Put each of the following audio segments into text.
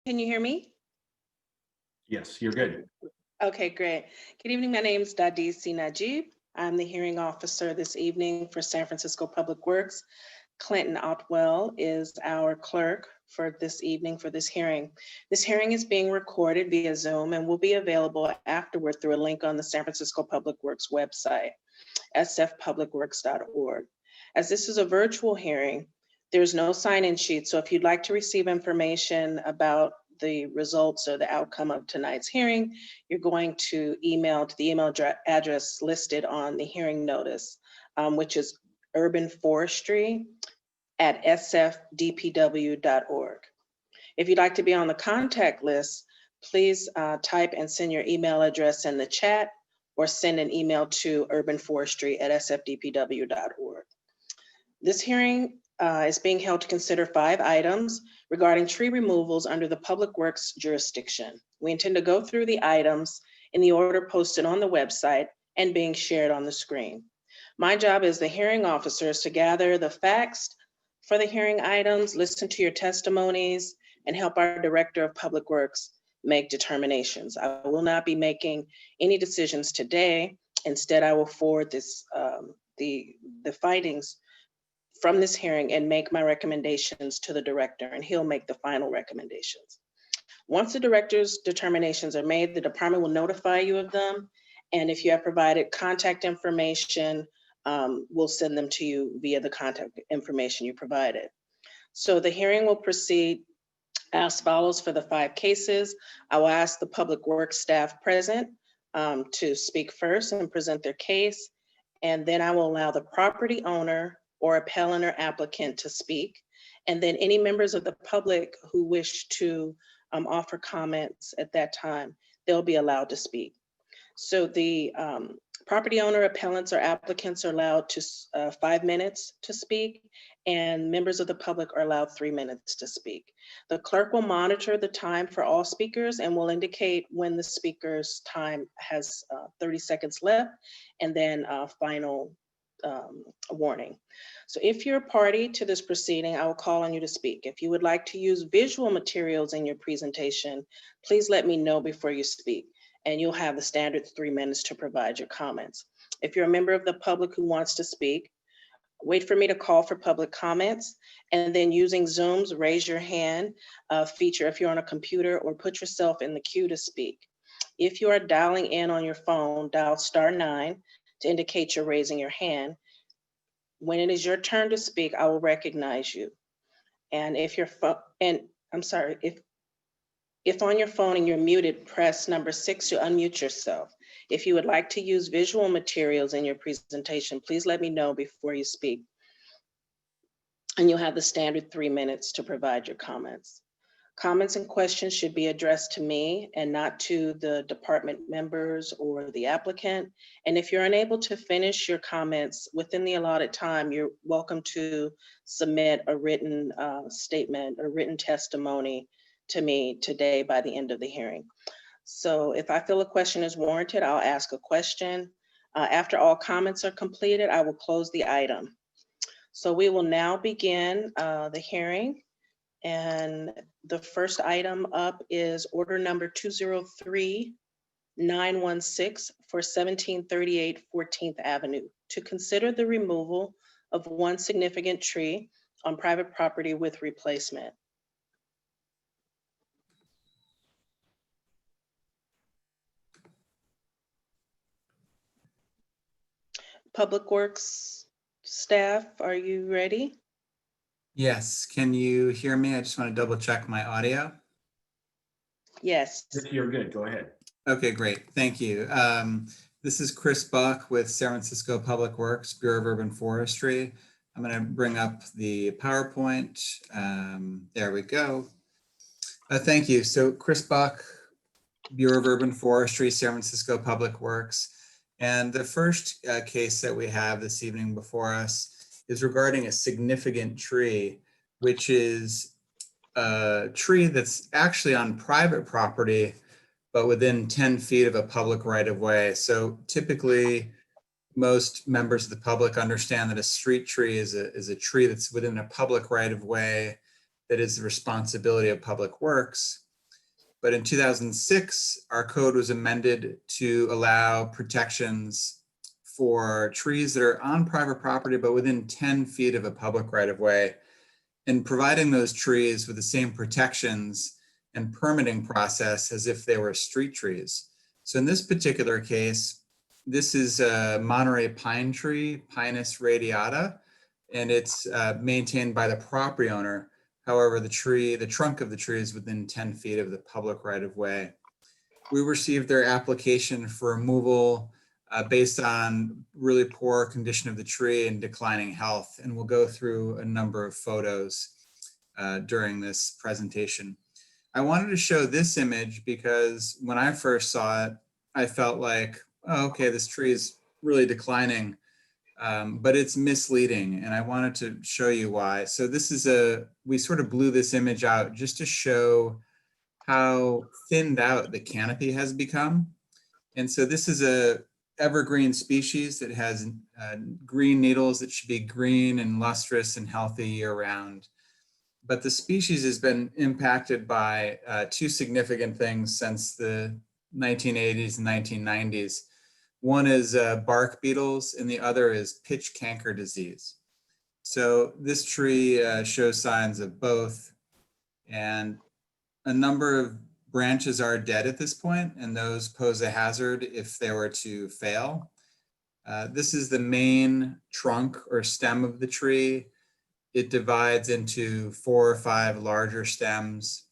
Can you hear me? Yes, you're good. Okay, great. Good evening. My name is Dadisi Najib. I'm the hearing officer this evening for San Francisco Public Works. Clinton Otwell is our clerk for this evening for this hearing. This hearing is being recorded via Zoom and will be available afterward through a link on the San Francisco Public Works website, sfpublicworks.org. As this is a virtual hearing, there's no sign-in sheet, so if you'd like to receive information about the results or the outcome of tonight's hearing, you're going to email to the email address listed on the hearing notice, which is urbanforestry@sfdpw.org. If you'd like to be on the contact list, please type and send your email address in the chat or send an email to urbanforestry@sfdpw.org. This hearing is being held to consider 5 items regarding tree removals under the Public Works jurisdiction. We intend to go through the items in the order posted on the website and being shared on the screen. My job as the hearing officer is to gather the facts for the hearing items, listen to your testimonies, and help our Director of Public Works make determinations. I will not be making any decisions today. Instead, I will forward the findings from this hearing and make my recommendations to the director, and he'll make the final recommendations. Once the director's determinations are made, the department will notify you of them. And if you have provided contact information, we'll send them to you via the contact information you provided. So the hearing will proceed as follows for the 5 cases. I will ask the Public Works staff present to speak first and present their case. And then I will allow the property owner or appellant or applicant to speak. And then any members of the public who wish to offer comments at that time, they'll be allowed to speak. So the property owner, appellants, or applicants are allowed to 5 minutes to speak, and members of the public are allowed 3 minutes to speak. The clerk will monitor the time for all speakers and will indicate when the speaker's time has 30 seconds left, and then a final warning. So if you're a party to this proceeding, I will call on you to speak. If you would like to use visual materials in your presentation, please let me know before you speak, and you'll have the standard 3 minutes to provide your comments. If you're a member of the public who wants to speak, wait for me to call for public comments, and then using Zoom's raise your hand feature if you're on a computer, or put yourself in the queue to speak. If you are dialing in on your phone, dial *9 to indicate you're raising your hand. When it is your turn to speak, I will recognize you. And if if on your phone and you're muted, press *6 to unmute yourself. If you would like to use visual materials in your presentation, please let me know before you speak. And you'll have the standard 3 minutes to provide your comments. Comments and questions should be addressed to me and not to the department members or the applicant. And if you're unable to finish your comments within the allotted time, you're welcome to submit a written statement or written testimony to me today by the end of the hearing. So if I feel a question is warranted, I'll ask a question. After all comments are completed, I will close the item. So we will now begin the hearing. And the first item up is order number 203916 for 1738 14th Avenue to consider the removal of one significant tree on private property with replacement. Public Works staff, are you ready? Yes, can you hear me? I just want to double check my audio. Yes. You're good, go ahead. Okay, great, thank you. This is Chris Buck with San Francisco Public Works, Bureau of Urban Forestry. I'm going to bring up the PowerPoint. There we go. Thank you. So Chris Buck, Bureau of Urban Forestry, San Francisco Public Works. And the first case that we have this evening before us is regarding a significant tree, which is a tree that's actually on private property, but within 10 feet of a public right-of-way. So typically, most members of the public understand that a street tree is a tree that's within a public right-of-way that is the responsibility of Public Works. But in 2006, our code was amended to allow protections for trees that are on private property, but within 10 feet of a public right-of-way, and providing those trees with the same protections and permitting process as if they were street trees. So in this particular case, this is a Monterey pine tree, Pinus radiata, and it's maintained by the property owner. However, the trunk of the tree is within 10 feet of the public right-of-way. We received their application for removal based on really poor condition of the tree and declining health. And we'll go through a number of photos during this presentation. I wanted to show this image because when I first saw it, I felt like, oh, okay, this tree is really declining, but it's misleading. And I wanted to show you why. So this is we sort of blew this image out just to show how thinned out the canopy has become. And so this is a evergreen species that has green needles that should be green and lustrous and healthy year round. But the species has been impacted by two significant things since the 1980s and 1990s. One is bark beetles and the other is pitch canker disease. So this tree shows signs of both, and a number of branches are dead at this point, and those pose a hazard if they were to fail. This is the main trunk or stem of the tree. It divides into 4 or 5 larger stems.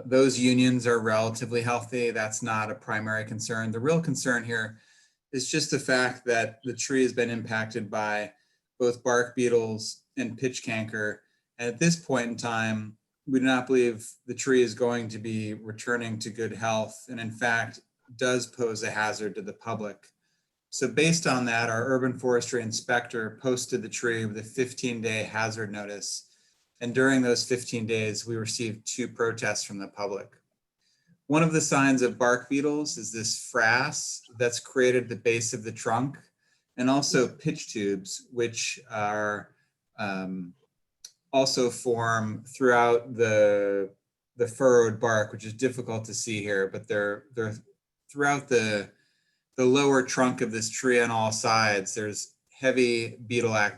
Those unions are relatively healthy. That's not a primary concern. The real concern here is just the fact that the tree has been impacted by both bark beetles and pitch canker. And at this point in time, we do not believe the tree is going to be returning to good health, and in fact, does pose a hazard to the public. So based on that, our urban forestry inspector posted the tree with a 15-day hazard notice. And during those 15 days, we received 2 protests from the public. One of the signs of bark beetles is this frass that's created at the base of the trunk, and also pitch tubes, which are also form throughout the furrowed bark, which is difficult to see here, but they're throughout the lower trunk of this tree on all sides. There's heavy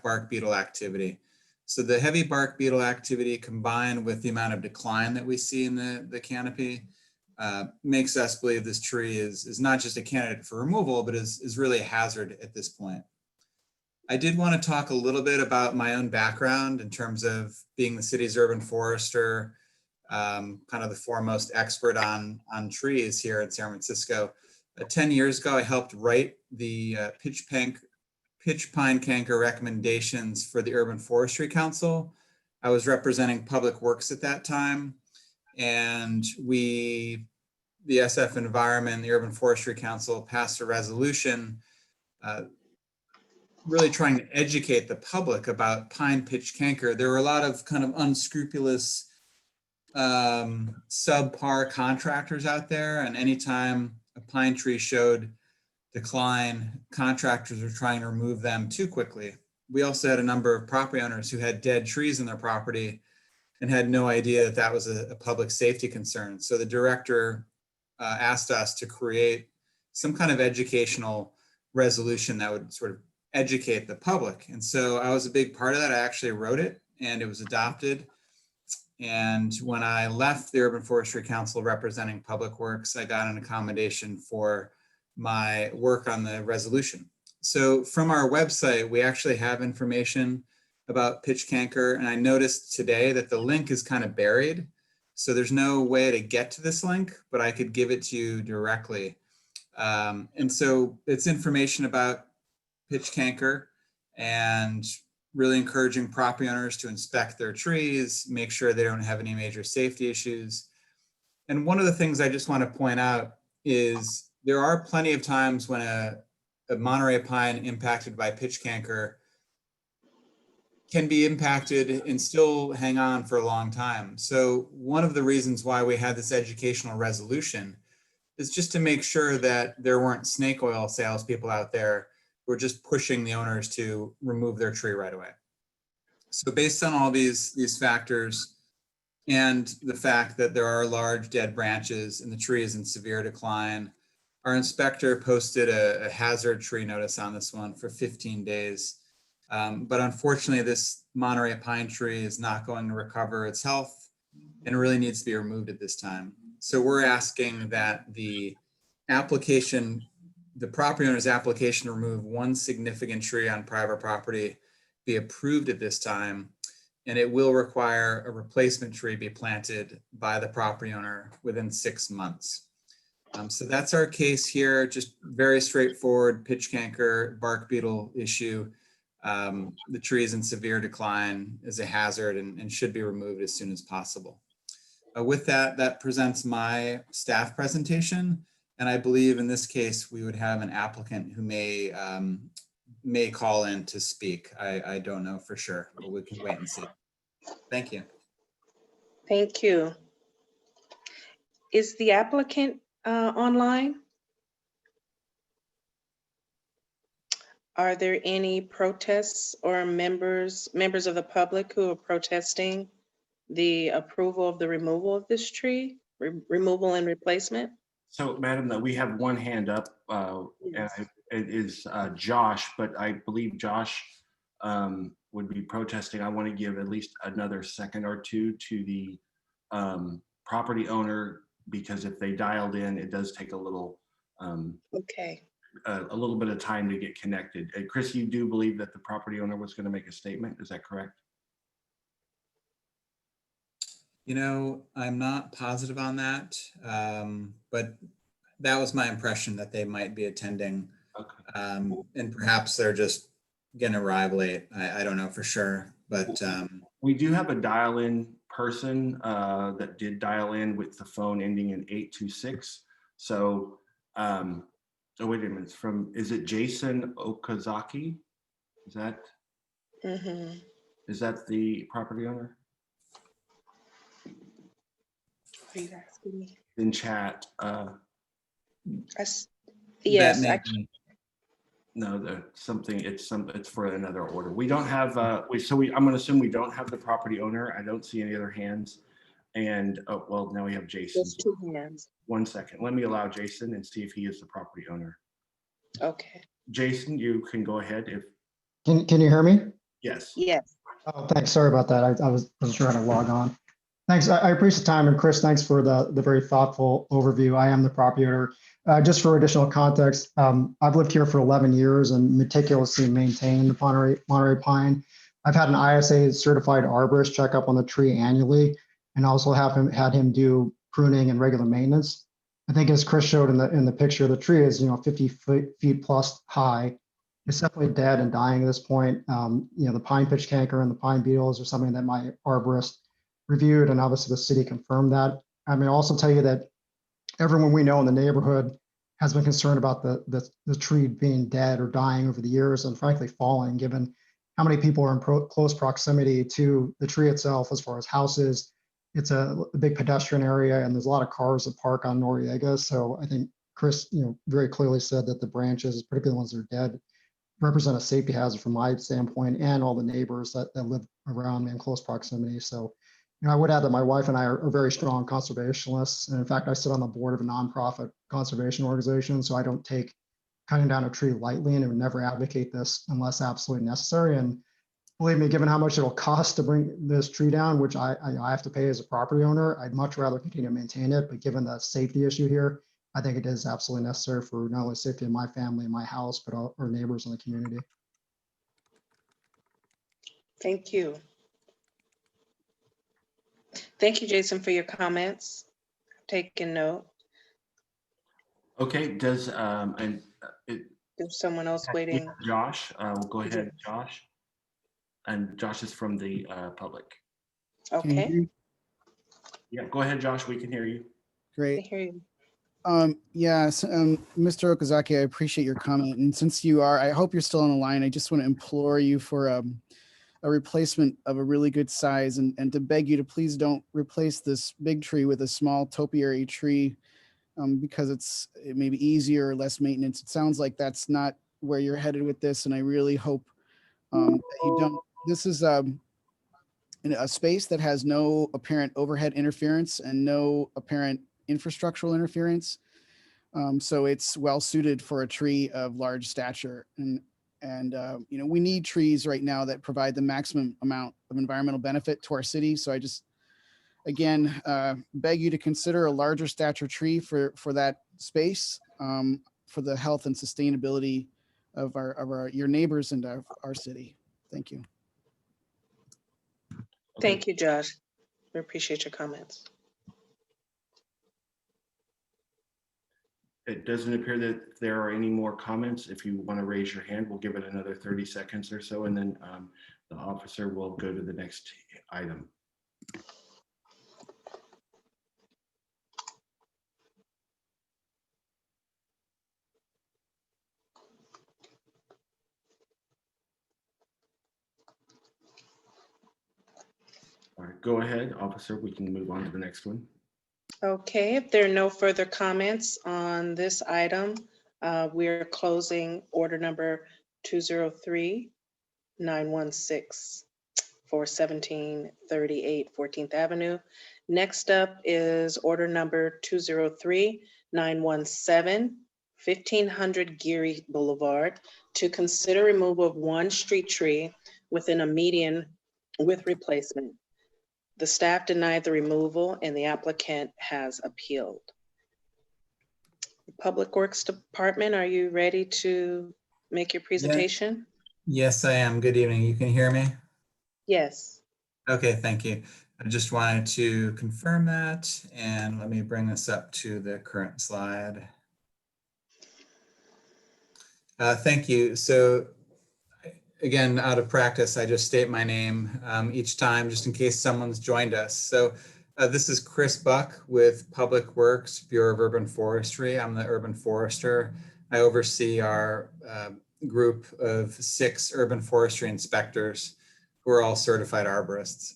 bark beetle activity. So the heavy bark beetle activity combined with the amount of decline that we see in the canopy makes us believe this tree is not just a candidate for removal, but is really a hazard at this point. I did want to talk a little bit about my own background in terms of being the city's urban forester, kind of the foremost expert on trees here in San Francisco. 10 years ago, I helped write the pitch pine canker recommendations for the Urban Forestry Council. I was representing Public Works at that time, and the SF Environment, the Urban Forestry Council passed a resolution really trying to educate the public about pine pitch canker. There were a lot of kind of unscrupulous subpar contractors out there, and anytime a pine tree showed decline, contractors were trying to remove them too quickly. We also had a number of property owners who had dead trees in their property and had no idea that that was a public safety concern. So the director asked us to create some kind of educational resolution that would sort of educate the public. And so I was a big part of that. I actually wrote it and it was adopted. And when I left the Urban Forestry Council representing Public Works, I got an accommodation for my work on the resolution. So from our website, we actually have information about pitch canker. And I noticed today that the link is kind of buried. So there's no way to get to this link, but I could give it to you directly. And so it's information about pitch canker and really encouraging property owners to inspect their trees, make sure they don't have any major safety issues. And one of the things I just want to point out is there are plenty of times when a Monterey pine impacted by pitch canker can be impacted and still hang on for a long time. So one of the reasons why we had this educational resolution is just to make sure that there weren't snake oil salespeople out there who are just pushing the owners to remove their tree right away. So based on all these factors, and the fact that there are large dead branches and the tree is in severe decline. Our inspector posted a hazard tree notice on this one for 15 days. But unfortunately, this Monterey pine tree is not going to recover its health and really needs to be removed at this time. So we're asking that the property owner's application to remove one significant tree on private property be approved at this time. And it will require a replacement tree be planted by the property owner within 6 months. So that's our case here, just very straightforward pitch canker, bark beetle issue. The tree is in severe decline, is a hazard, and should be removed as soon as possible. With that, that presents my staff presentation. And I believe in this case, we would have an applicant who may call in to speak. I don't know for sure, but we can wait and see. Thank you. Thank you. Is the applicant online? Are there any protests or members of the public who are protesting the approval of the removal of this tree, removal and replacement? So, Madam, that we have one hand up, Yes. and it is Josh, but I believe Josh would be protesting. I want to give at least another second or two to the property owner, because if they dialed in, it does take a little Okay. a little bit of time to get connected. Chris, you do believe that the property owner was going to make a statement? Is that correct? You know, I'm not positive on that, but that was my impression, that they might be attending. Okay. And perhaps they're just gonna arrive late. I don't know for sure, but We do have a dial-in person that did dial in with the phone ending in 826. So, oh, wait a minute. Is it Jason Okazaki? Is that the property owner? Are you asking me? In chat. Yes, that may actually. be- No, it's for another order. We don't have I'm gonna assume we don't have the property owner. I don't see any other hands. And oh, well, now we have Jason. There's 2 hands. 1 second. Let me allow Jason and see if he is the property owner. Okay. Jason, you can go ahead if Can you hear me? yes. Yes. Oh, thanks. Sorry about that. I was trying to log on. Thanks. I appreciate the time. And Chris, thanks for the very thoughtful overview. I am the property owner. Just for additional context, I've lived here for 11 years and meticulously maintained the Monterey pine. I've had an ISA certified arborist check up on the tree annually, and also had him do pruning and regular maintenance. I think as Chris showed in the picture, the tree is 50 feet plus high. It's definitely dead and dying at this point. The pine pitch canker and the pine beetles are something that my arborist reviewed, and obviously the city confirmed that. I mean, I'll also tell you that everyone we know in the neighborhood has been concerned about the tree being dead or dying over the years, and frankly falling, given how many people are in close proximity to the tree itself as far as houses. It's a big pedestrian area, and there's a lot of cars that park on Noriega. So I think Chris, very clearly said that the branches, particularly the ones that are dead, represent a safety hazard from my standpoint, and all the neighbors that live around me in close proximity. So, I would add that my wife and I are very strong conservationists. And in fact, I sit on the board of a nonprofit conservation organization. So I don't take cutting down a tree lightly, and would never advocate this unless absolutely necessary. And believe me, given how much it'll cost to bring this tree down, which I have to pay as a property owner, I'd much rather continue to maintain it. But given the safety issue here, I think it is absolutely necessary for not only safety of my family and my house, but all our neighbors in the community. Thank you. Thank you, Jason, for your comments. Taking note. Okay, There's someone else waiting. Josh, we'll go ahead, Josh. And Josh is from the public. Okay. Yeah, go ahead, Josh. We can hear you. I Great. hear you. Yes, Mr. Okazaki, I appreciate your comment. And since you are, I hope you're still on the line. I just want to implore you for a replacement of a really good size, and to beg you to please don't replace this big tree with a small topiary tree, because it may be easier or less maintenance. It sounds like that's not where you're headed with this, and I really hope that you don't. This is in a space that has no apparent overhead interference and no apparent infrastructural interference. So it's well suited for a tree of large stature. And you know, we need trees right now that provide the maximum amount of environmental benefit to our city. So I just, again, beg you to consider a larger stature tree for that space, for the health and sustainability of your neighbors and our city. Thank you. Okay. Thank you, Josh. We appreciate your comments. It doesn't appear that there are any more comments. If you want to raise your hand, we'll give it another 30 seconds or so, and then the officer will go to the next item. All right, go ahead, officer. We can move on to the next one. Okay, if there are no further comments on this item, we're closing order number 203-916 for 1738 14th Avenue. Next up is order number 203-917 1500 Geary Boulevard to consider removal of one street tree within a median with replacement. The staff denied the removal and the applicant has appealed. Public Works Department, are you ready to make your presentation? Yes, I am. Good evening. You can hear me? Yes. Okay, thank you. I just wanted to confirm that, and let me bring this up to the current slide. Thank you. So again, out of practice, I just state my name each time, just in case someone's joined us. So this is Chris Buck with Public Works, Bureau of Urban Forestry. I'm the urban forester. I oversee our group of 6 urban forestry inspectors who are all certified arborists.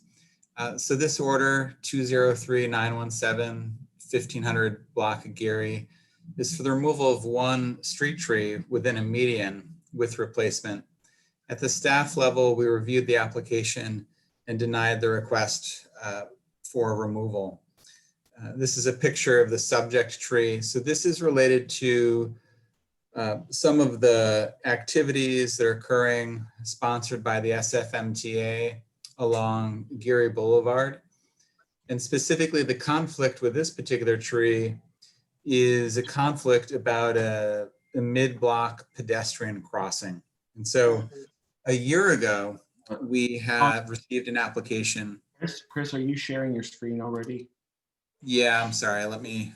So this order, 203-917, 1500 block of Geary, is for the removal of one street tree within a median with replacement. At the staff level, we reviewed the application and denied the request for removal. This is a picture of the subject tree. So this is related to some of the activities that are occurring sponsored by the SFMTA along Geary Boulevard. And specifically, the conflict with this particular tree is a conflict about a mid-block pedestrian crossing. And so a year ago, we had received an application. Chris, are you sharing your screen already? Yeah, I'm sorry. Let me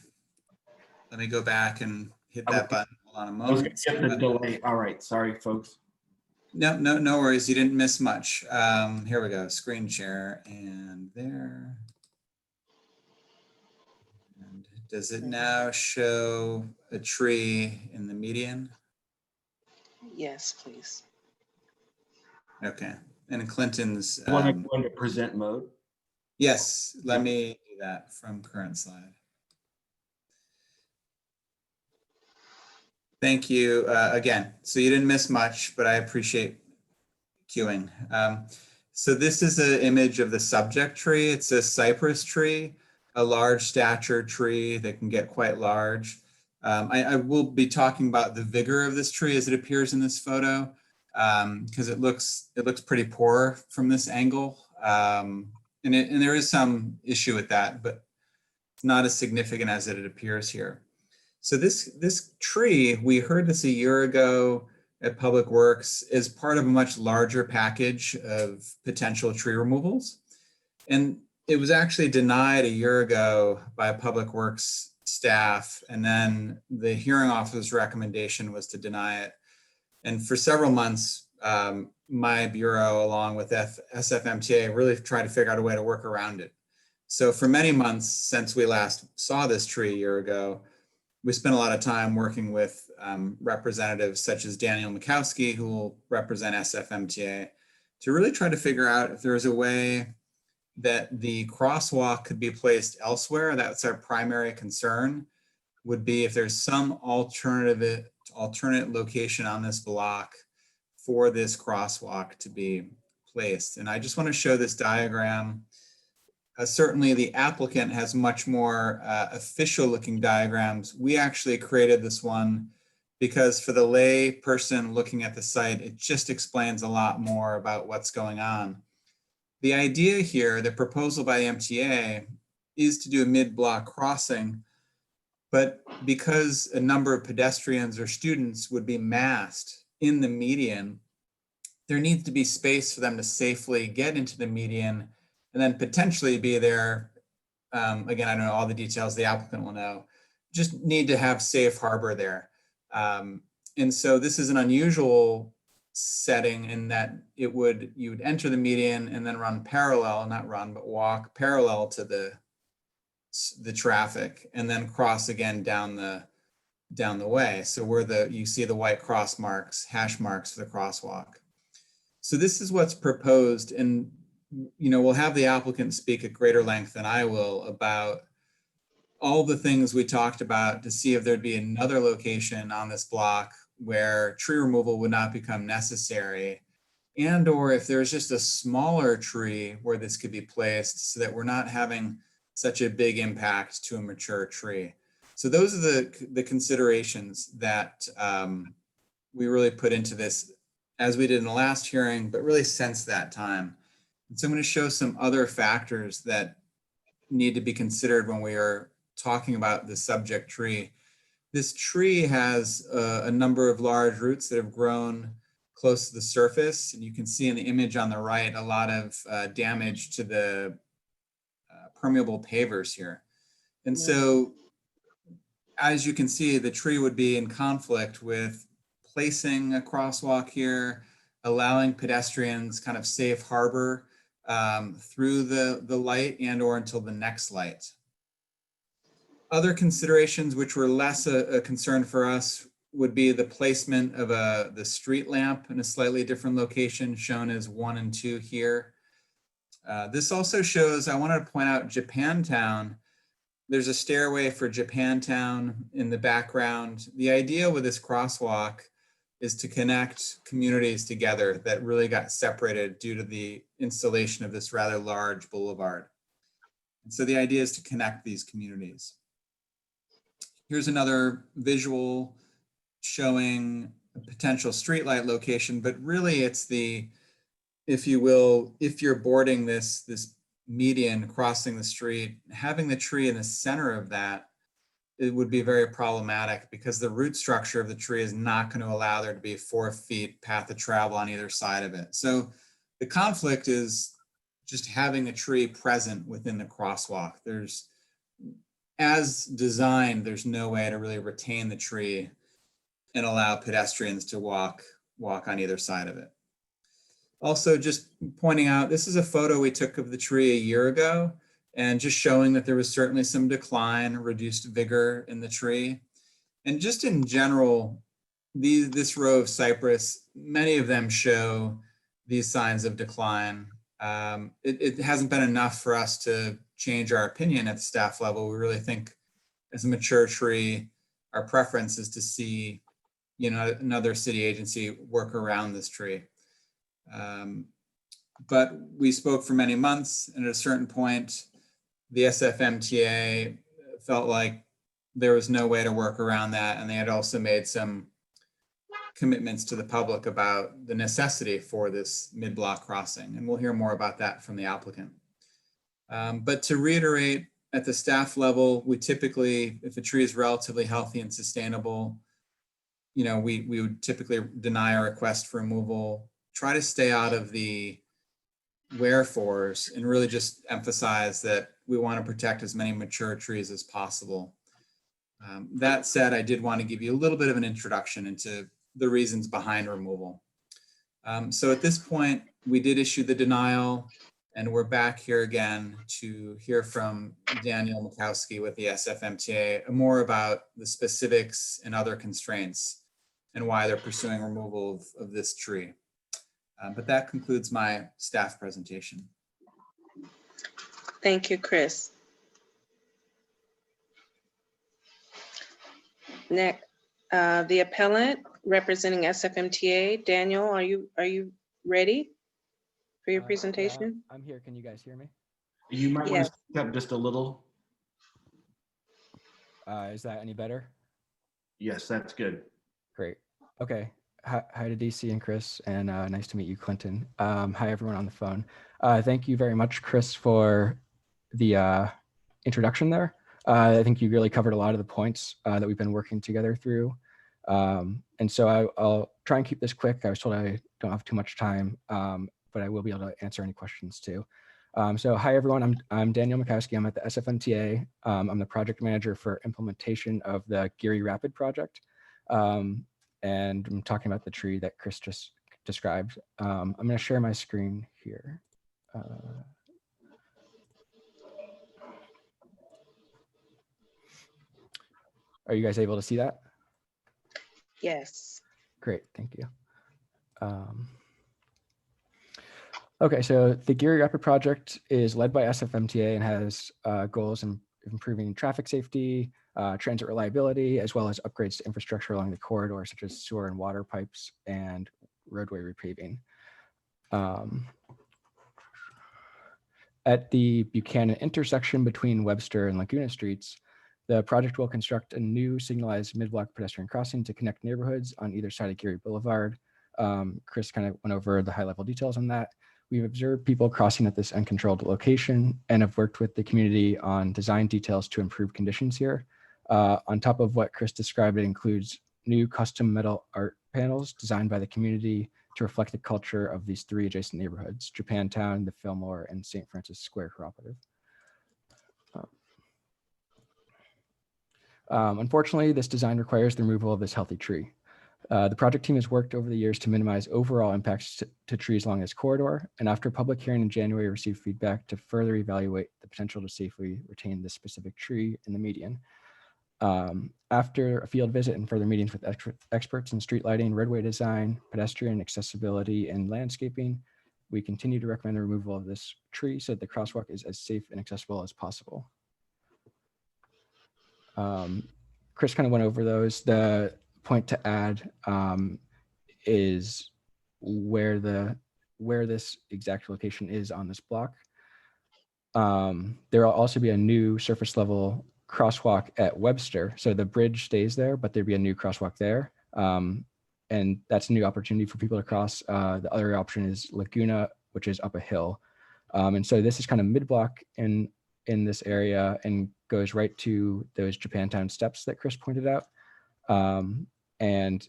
go back and hit that button. Hold on a moment. I was going to get the delay. All right, sorry, folks. No worries. You didn't miss much. Here we go. Screen share, and there. And does it now show a tree in the median? Yes, please. Okay. And in Clinton's. Want to go into present mode? Yes, let me do that from current slide. Thank you again. So you didn't miss much, but I appreciate queuing. So this is an image of the subject tree. It's a cypress tree, a large stature tree that can get quite large. I will be talking about the vigor of this tree as it appears in this photo, because it looks pretty poor from this angle. And there is some issue with that, but it's not as significant as it appears here. So this tree, we heard this a year ago at Public Works as part of a much larger package of potential tree removals. And it was actually denied a year ago by Public Works staff. And then the hearing officer's recommendation was to deny it. And for several months, my bureau, along with SFMTA, really tried to figure out a way to work around it. So for many months since we last saw this tree a year ago, we spent a lot of time working with representatives such as Daniel Mikowski, who will represent SFMTA, to really try to figure out if there's a way that the crosswalk could be placed elsewhere. That's our primary concern, would be if there's some alternate location on this block for this crosswalk to be placed. And I just want to show this diagram. Certainly the applicant has much more official looking diagrams. We actually created this one because for the lay person looking at the site, it just explains a lot more about what's going on. The idea here, the proposal by the MTA, is to do a mid-block crossing, but because a number of pedestrians or students would be massed in the median, there needs to be space for them to safely get into the median and then potentially be there. Again, I don't know all the details, the applicant will know. Just need to have safe harbor there. And so this is an unusual setting in that you would enter the median and then run parallel, not run, but walk parallel to the traffic and then cross again down the way. So where you see the white cross marks, hash marks for the crosswalk. So this is what's proposed, and we'll have the applicant speak at greater length than I will about all the things we talked about to see if there'd be another location on this block where tree removal would not become necessary, and or if there's just a smaller tree where this could be placed so that we're not having such a big impact to a mature tree. So those are the considerations that we really put into this as we did in the last hearing, but really since that time. And so I'm going to show some other factors that need to be considered when we are talking about the subject tree. This tree has a number of large roots that have grown close to the surface. And you can see in the image on the right, a lot of damage to the permeable pavers here. And so, as you can see, the tree would be in conflict with placing a crosswalk here, allowing pedestrians kind of safe harbor through the light and or until the next light. Other considerations which were less a concern for us would be the placement of the street lamp in a slightly different location shown as 1 and 2 here. This also shows, I wanted to point out Japantown. There's a stairway for Japantown in the background. The idea with this crosswalk is to connect communities together that really got separated due to the installation of this rather large boulevard. And so the idea is to connect these communities. Here's another visual showing a potential streetlight location, but really it's if you will, if you're boarding this median crossing the street, having the tree in the center of that, it would be very problematic because the root structure of the tree is not going to allow there to be 4 feet path of travel on either side of it. So the conflict is just having a tree present within the crosswalk. As designed, there's no way to really retain the tree and allow pedestrians to walk on either side of it. Also, just pointing out, this is a photo we took of the tree a year ago, and just showing that there was certainly some decline, reduced vigor in the tree. And just in general, this row of cypress, many of them show these signs of decline. It hasn't been enough for us to change our opinion at the staff level. We really think as a mature tree, our preference is to see another city agency work around this tree. But we spoke for many months, and at a certain point, the SFMTA felt like there was no way to work around that, and they had also made some commitments to the public about the necessity for this mid-block crossing, and we'll hear more about that from the applicant. But to reiterate, at the staff level, we typically, if a tree is relatively healthy and sustainable, we would typically deny a request for removal, try to stay out of the wherefores, and really just emphasize that we want to protect as many mature trees as possible. That said, I did want to give you a little bit of an introduction into the reasons behind removal. So at this point, we did issue the denial, and we're back here again to hear from Daniel Mikowski with the SFMTA more about the specifics and other constraints and why they're pursuing removal of this tree. But that concludes my staff presentation. Thank you, Chris. Next, the appellant representing SFMTA, Daniel, are you ready? for your Yeah, presentation? I'm here. Can you guys hear me? You might want Yes. to speak up just a little. Is that any better? Yes, that's good. Great. Okay. Hi to DC and Chris, and nice to meet you, Clinton. Hi, everyone on the phone. Thank you very much, Chris, for the introduction there. I think you really covered a lot of the points that we've been working together through. And so I'll try and keep this quick. I was told I don't have too much time, but I will be able to answer any questions too. So hi, everyone. I'm Daniel Mikowski. I'm at the SFMTA. I'm the project manager for implementation of the Geary Rapid project. And I'm talking about the tree that Chris just described. I'm going to share my screen here. Are you guys able to see that? Yes. Great, thank you. Okay, so the Geary Rapid project is led by SFMTA and has goals in improving traffic safety, transit reliability, as well as upgrades to infrastructure along the corridor, such as sewer and water pipes and roadway repaving. At the Buchanan intersection between Webster and Laguna Streets, the project will construct a new signalized mid-block pedestrian crossing to connect neighborhoods on either side of Geary Boulevard. Chris kind of went over the high-level details on that. We've observed people crossing at this uncontrolled location and have worked with the community on design details to improve conditions here. On top of what Chris described, it includes new custom metal art panels designed by the community to reflect the culture of these three adjacent neighborhoods: Japantown, the Fillmore, and St. Francis Square Cooperative. Unfortunately, this design requires the removal of this healthy tree. The project team has worked over the years to minimize overall impacts to trees along this corridor, and after a public hearing in January, received feedback to further evaluate the potential to safely retain this specific tree in the median. After a field visit and further meetings with experts in street lighting, roadway design, pedestrian accessibility, and landscaping, we continue to recommend the removal of this tree so that the crosswalk is as safe and accessible as possible. Chris kind of went over those. The point to add is where this exact location is on this block. There will also be a new surface level crosswalk at Webster. So the bridge stays there, but there'd be a new crosswalk there. And that's a new opportunity for people to cross. The other option is Laguna, which is up a hill. And so this is kind of mid-block in this area and goes right to those Japantown steps that Chris pointed out. And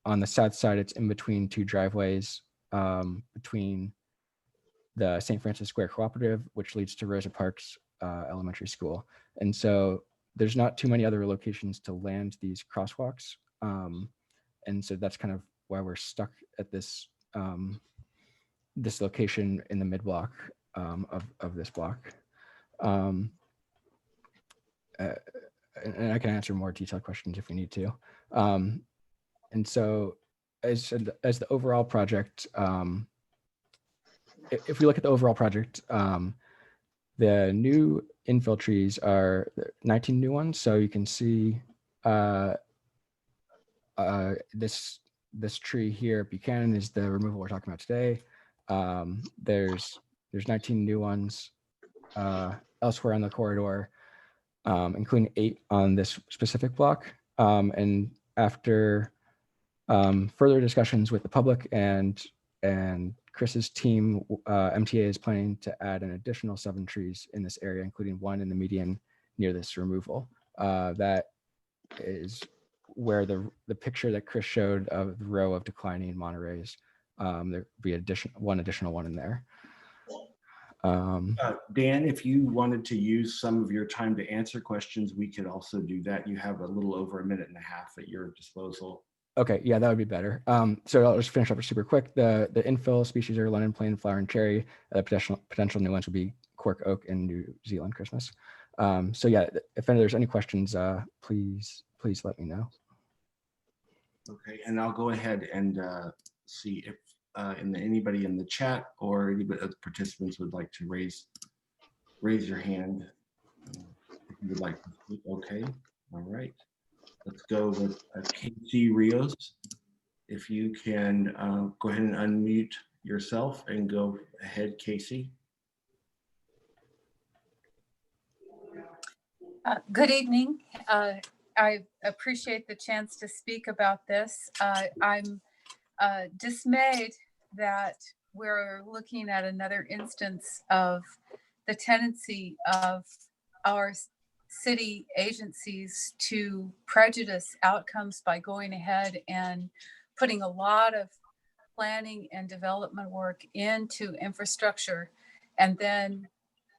on the south side, it's in between two driveways between the St. Francis Square Cooperative, which leads to Rosa Parks Elementary School. And so there's not too many other locations to land these crosswalks. And so that's kind of why we're stuck at this this location in the mid-block of this block. And I can answer more detailed questions if we need to. And so as the overall project, if we look at the overall project, the new infill trees are 19 new ones. So you can see this tree here, Buchanan, is the removal we're talking about today. There's 19 new ones elsewhere on the corridor, including 8 on this specific block. And after further discussions with the public and Chris's team, MTA is planning to add an additional 7 trees in this area, including 1 in the median near this removal. That is where the picture that Chris showed of the row of declining Monterey's, there'd be one additional one in there. Dan, if you wanted to use some of your time to answer questions, we could also do that. You have a little over 1.5 minutes at your disposal. Okay, yeah, that would be better. So I'll just finish up super quick. The infill species are London Plain, Flower, and Cherry. The potential new ones would be Cork Oak and New Zealand Christmas. So yeah, if there's any questions, please let me know. Okay, and I'll go ahead and see if anybody in the chat or anybody of the participants would like to raise your hand if you would like to speak. Okay, all right. Let's go with Casey Rios. If you can go ahead and unmute yourself and go ahead, Casey. Good evening. I appreciate the chance to speak about this. I'm dismayed that we're looking at another instance of the tendency of our city agencies to prejudice outcomes by going ahead and putting a lot of planning and development work into infrastructure and then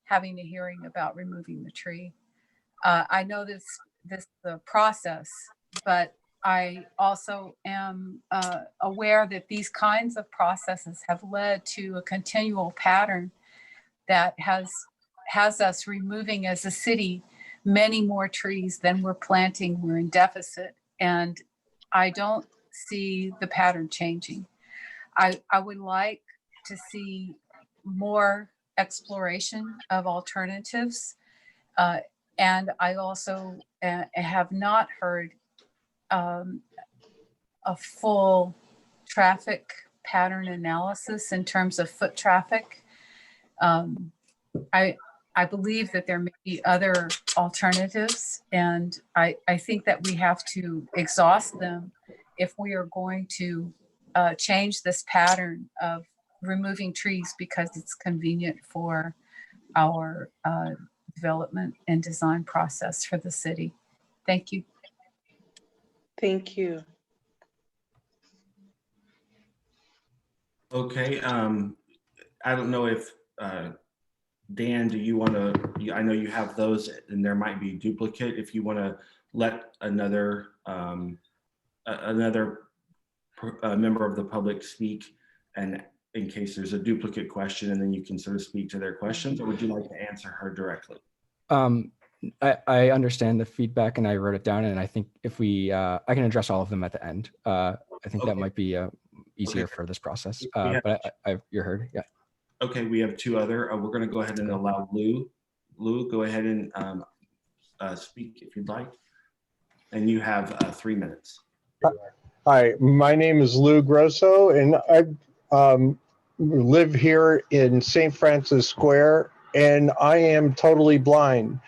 having a hearing about removing the tree. I know this the process, but I also am aware that these kinds of processes have led to a continual pattern that has us removing as a city many more trees than we're planting. We're in deficit, and I don't see the pattern changing. I would like to see more exploration of alternatives. And I also have not heard a full traffic pattern analysis in terms of foot traffic. I believe that there may be other alternatives, and I think that we have to exhaust them if we are going to change this pattern of removing trees because it's convenient for our development and design process for the city. Thank you. Thank you. Okay, I don't know if, Dan, do you want to, I know you have those and there might be duplicate. If you want to let another member of the public speak, and in case there's a duplicate question, and then you can sort of speak to their questions, or would you like to answer her directly? I understand the feedback and I wrote it down, and I think if we, I can address all of them at the end. I think that might be easier for this process, but you're heard, yeah. Okay, we have two other, we're gonna go ahead and allow Lou. Lou, go ahead and speak if you'd like. And you have 3 minutes. Hi, my name is Lou Grosso, and I live here in St. Francis Square, and I am totally blind.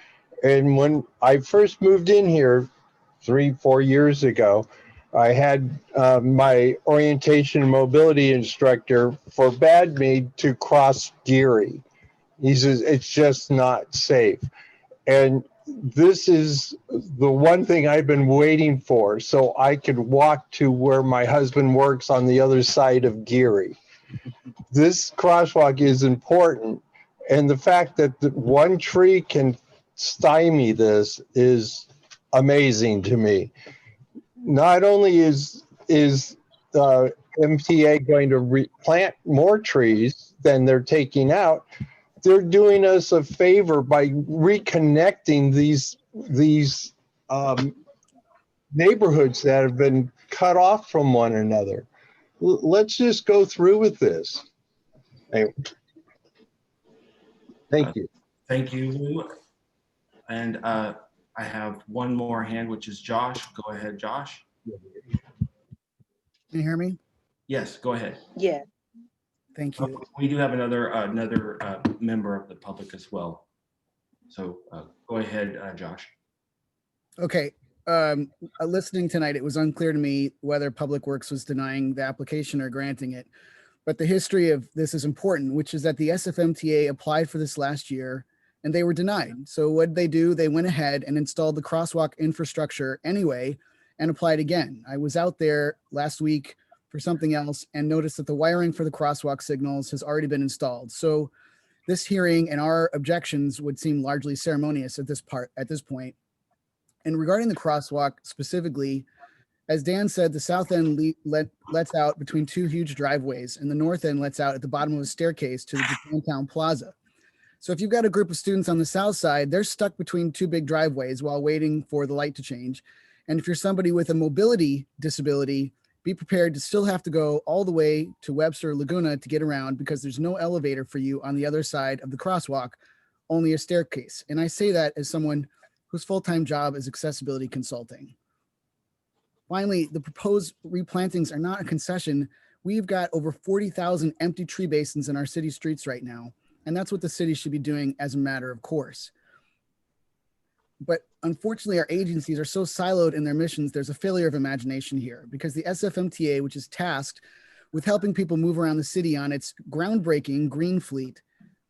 And when I first moved in here 3-4 years ago, I had my orientation and mobility instructor forbade me to cross Geary. He says, it's just not safe. And this is the one thing I've been waiting for, so I could walk to where my husband works on the other side of Geary. This crosswalk is important, and the fact that one tree can stymie this is amazing to me. Not only is MTA going to plant more trees than they're taking out, they're doing us a favor by reconnecting these neighborhoods that have been cut off from one another. Let's just go through with this. Anyway. Thank you. Thank you, Lou. And I have one more hand, which is Josh. Go ahead, Josh. Can you hear me? Yes, go ahead. Yeah. Thank you. We do have another member of the public as well. So go ahead, Josh. Okay. Listening tonight, it was unclear to me whether Public Works was denying the application or granting it. But the history of this is important, which is that the SFMTA applied for this last year and they were denied. So what did they do? They went ahead and installed the crosswalk infrastructure anyway and applied again. I was out there last week for something else and noticed that the wiring for the crosswalk signals has already been installed. So this hearing and our objections would seem largely ceremonious at this point. And regarding the crosswalk specifically, as Dan said, the south end lets out between two huge driveways, and the north end lets out at the bottom of a staircase to the downtown plaza. So if you've got a group of students on the south side, they're stuck between two big driveways while waiting for the light to change. And if you're somebody with a mobility disability, be prepared to still have to go all the way to Webster or Laguna to get around because there's no elevator for you on the other side of the crosswalk, only a staircase. And I say that as someone whose full-time job is accessibility consulting. Finally, the proposed replantings are not a concession We've got over 40,000 empty tree basins in our city streets right now. And that's what the city should be doing as a matter of course. But unfortunately, our agencies are so siloed in their missions, there's a failure of imagination here because the SFMTA, which is tasked with helping people move around the city on its groundbreaking green fleet,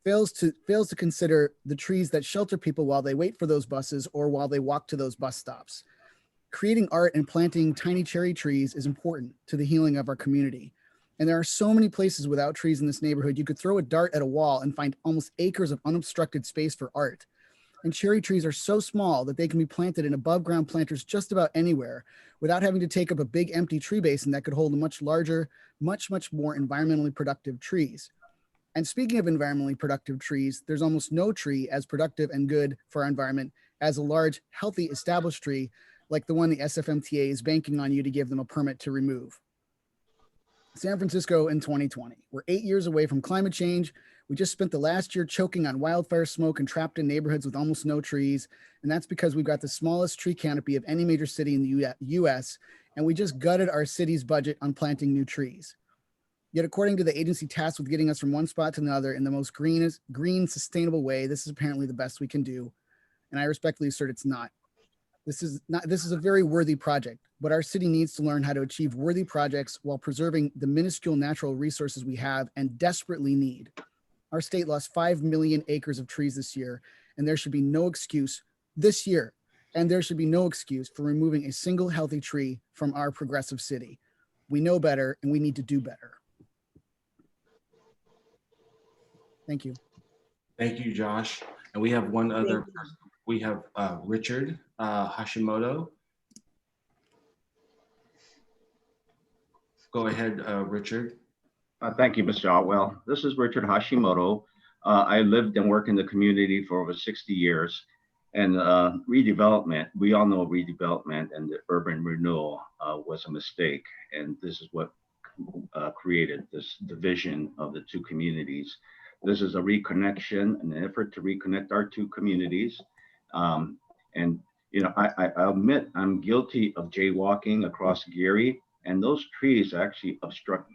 fails to consider the trees that shelter people while they wait for those buses or while they walk to those bus stops. Creating art and planting tiny cherry trees is important to the healing of our community. And there are so many places without trees in this neighborhood. You could throw a dart at a wall and find almost acres of unobstructed space for art. And cherry trees are so small that they can be planted in above ground planters just about anywhere without having to take up a big empty tree basin that could hold a much larger, much more environmentally productive trees. And speaking of environmentally productive trees, there's almost no tree as productive and good for our environment as a large, healthy, established tree like the one the SFMTA is banking on you to give them a permit to remove. San Francisco in 2020. We're 8 years away from climate change. We just spent the last year choking on wildfire smoke and trapped in neighborhoods with almost no trees. And that's because we've got the smallest tree canopy of any major city in the US. And we just gutted our city's budget on planting new trees. Yet according to the agency tasked with getting us from one spot to another in the most green, sustainable way, this is apparently the best we can do. And I respectfully assert it's not. This is a very worthy project, but our city needs to learn how to achieve worthy projects while preserving the minuscule natural resources we have and desperately need. Our state lost 5 million acres of trees this year, and there should be no excuse this year, and there should be no excuse for removing a single healthy tree from our progressive city. We know better, and we need to do better. Thank you. Thank you, Josh. And we have one other person. We have Richard Hashimoto. Go ahead, Richard. Thank you, Mr. Otwell. This is Richard Hashimoto. I lived and worked in the community for over 60 years. And redevelopment, we all know redevelopment and the urban renewal was a mistake. And this is what created this division of the two communities. This is a reconnection, an effort to reconnect our two communities. And, you know, I admit I'm guilty of jaywalking across Geary, and those trees actually obstruct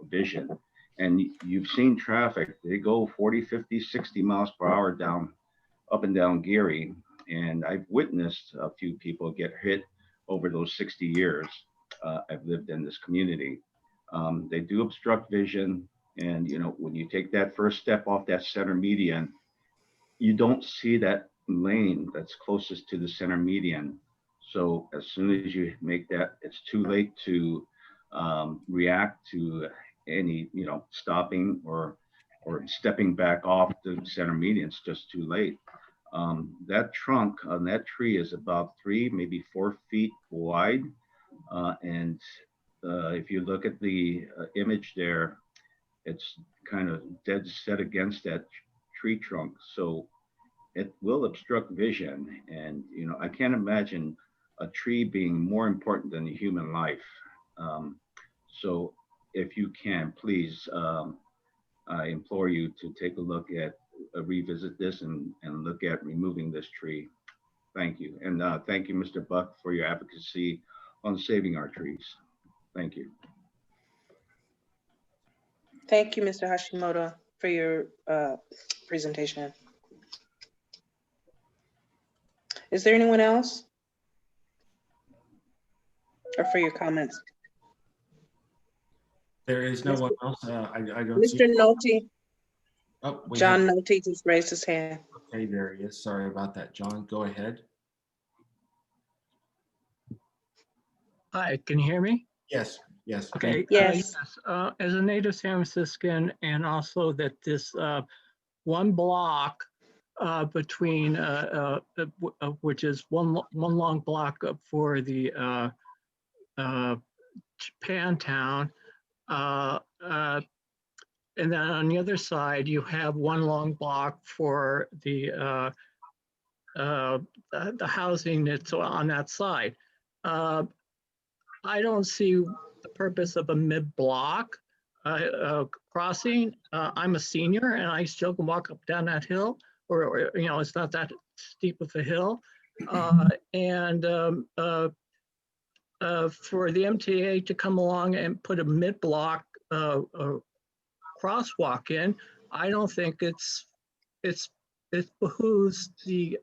vision. And you've seen traffic, they go 40, 50, 60 miles per hour up and down Geary. And I've witnessed a few people get hit over those 60 years I've lived in this community. They do obstruct vision. And, you know, when you take that first step off that center median, you don't see that lane that's closest to the center median. So as soon as you make that, it's too late to react to any, you know, stopping or stepping back off the center median. It's just too late. That trunk on that tree is about 3, maybe 4 feet wide. And if you look at the image there, it's kind of dead set against that tree trunk. So it will obstruct vision. And, you know, I can't imagine a tree being more important than a human life. So if you can, please, I implore you to take a look at, revisit this and look at removing this tree. Thank you. And thank you, Mr. Buck, for your advocacy on saving our trees. Thank you. Thank you, Mr. Hashimoto, for your presentation. Is there anyone else? Or for your comments? There is no one else. I don't see. Mr. Nolte. Oh, John Nolte just raised his hand. Okay, there he is. Sorry about that, John. Go ahead. Hi, can you hear me? Yes, yes. Okay. Yes. As a native San Franciscan, and also that this one block between, which is one long block for the Japantown, and then on the other side, you have one long block for the housing that's on that side. I don't see the purpose of a mid-block crossing. I'm a senior and I still can walk up down that hill, or you know, it's not that steep of a hill. And for the MTA to come along and put a mid-block crosswalk in, I don't think it behooves the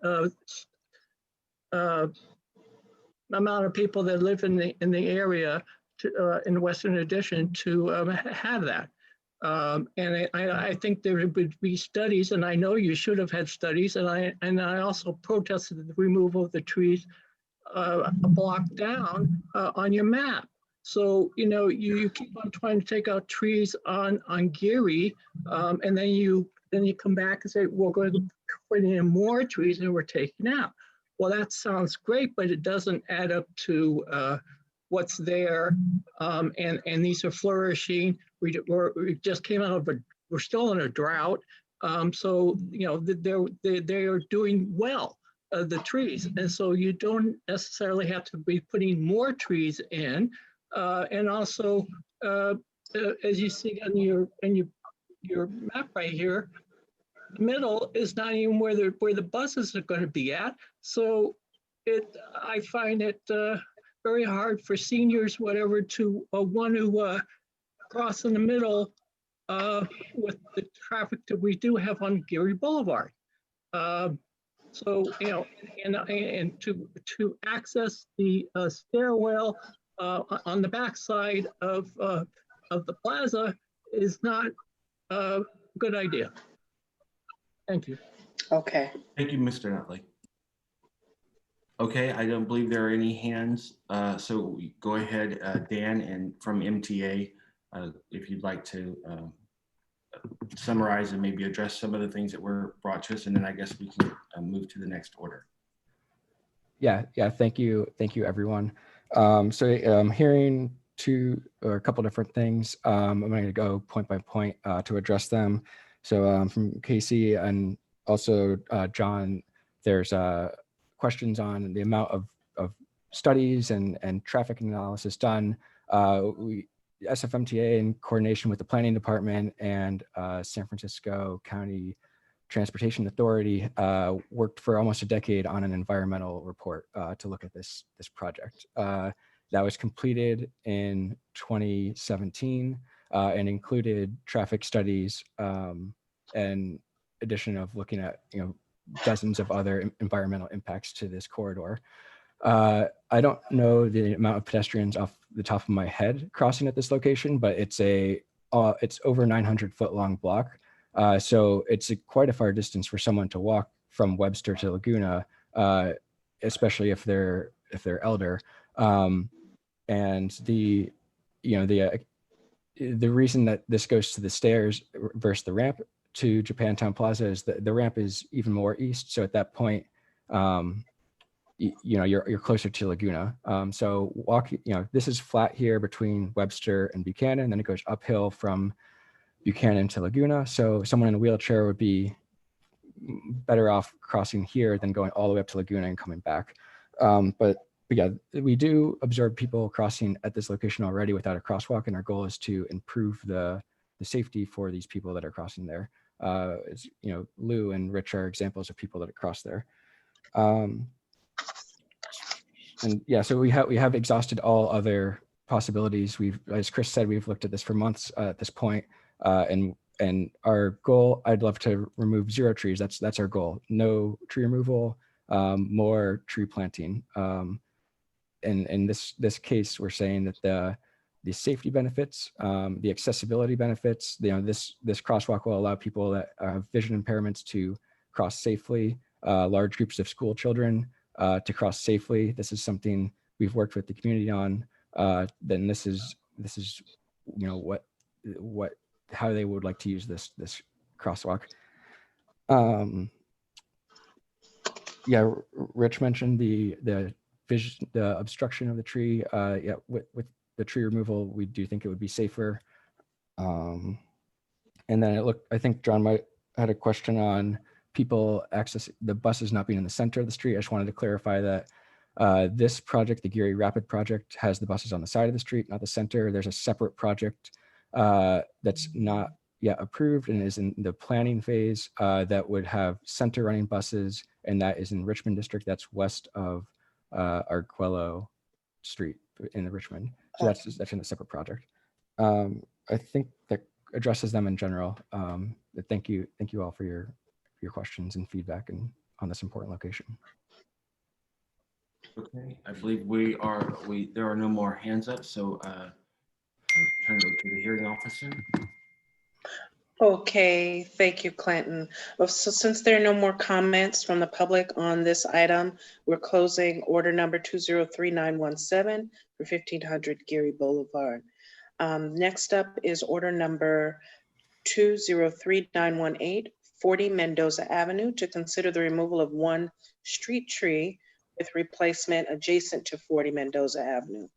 amount of people that live in the area to, in Western Addition to have that. And I think there would be studies, and I know you should have had studies, and I also protested the removal of the trees a block down on your map. So, you know, you keep on trying to take out trees on Geary, and then you come back and say, we're going to put in more trees and we're taking out. Well, that sounds great, but it doesn't add up to what's there. And these are flourishing. We just came out of we're still in a drought. So, you know, they are doing well, the trees. And so you don't necessarily have to be putting more trees in. And also, as you see on your map right here, the middle is not even where the buses are going to be at. So I find it very hard for seniors, whatever, to want to cross in the middle with the traffic that we do have on Geary Boulevard. So, you know, and to access the stairwell on the backside of the plaza is not a good idea. Thank you. Okay. Thank you, Mr. Nutley. Okay, I don't believe there are any hands. So we go ahead, Dan, and from MTA, if you'd like to summarize and maybe address some of the things that were brought to us, and then I guess we can move to the next order. Yeah, thank you, everyone. So hearing a couple different things. I'm going to go point by point to address them. So from Casey and also John, there's questions on the amount of studies and traffic analysis done. SFMTA, in coordination with the planning department and San Francisco County Transportation Authority, worked for almost a decade on an environmental report to look at this project. That was completed in 2017 and included traffic studies and addition of looking at, you know, dozens of other environmental impacts to this corridor. I don't know the amount of pedestrians off the top of my head crossing at this location, but it's over 900-foot long block. So it's quite a far distance for someone to walk from Webster to Laguna, especially if they're elder. And the reason that this goes to the stairs versus the ramp to Japantown Plaza is that the ramp is even more east. So at that point, you're closer to Laguna. So this is flat here between Webster and Buchanan, and then it goes uphill from Buchanan to Laguna. So someone in a wheelchair would be better off crossing here than going all the way up to Laguna and coming back. But yeah, we do observe people crossing at this location already without a crosswalk, and our goal is to improve the safety for these people that are crossing there. Lou and Rich are examples of people that have crossed there. And yeah, so we have exhausted all other possibilities. As Chris said, we've looked at this for months at this point, and our goal, I'd love to remove 0 trees. That's our goal. No tree removal, more tree planting. In this case, we're saying that the safety benefits, the accessibility benefits, this crosswalk will allow people that have vision impairments to cross safely, large groups of school children to cross safely. This is something we've worked with the community on. Then this is how they would like to use this crosswalk. Yeah, Rich mentioned the vision, the obstruction of the tree. Yeah, with the tree removal, we do think it would be safer. And then I think John had a question on people access the buses not being in the center of the street. I just wanted to clarify that this project, the Geary Rapid project, has the buses on the side of the street, not the center. There's a separate project that's not yet approved and is in the planning phase that would have center running buses, and that is in Richmond district. That's west of Arguello Street in the Richmond. So that's in a separate project. I think that addresses them in general. But thank you all for your questions and feedback and on this important location. Okay, I believe there are no more hands up, so I'll turn it over to the hearing officer. Okay, thank you, Clinton. Well, so since there are no more comments from the public on this item, we're closing order number 203917 for 1500 Geary Boulevard. Next up is order number 203918, 40 Mendoza Avenue, to consider the removal of one street tree with replacement adjacent to 40 Mendoza Avenue.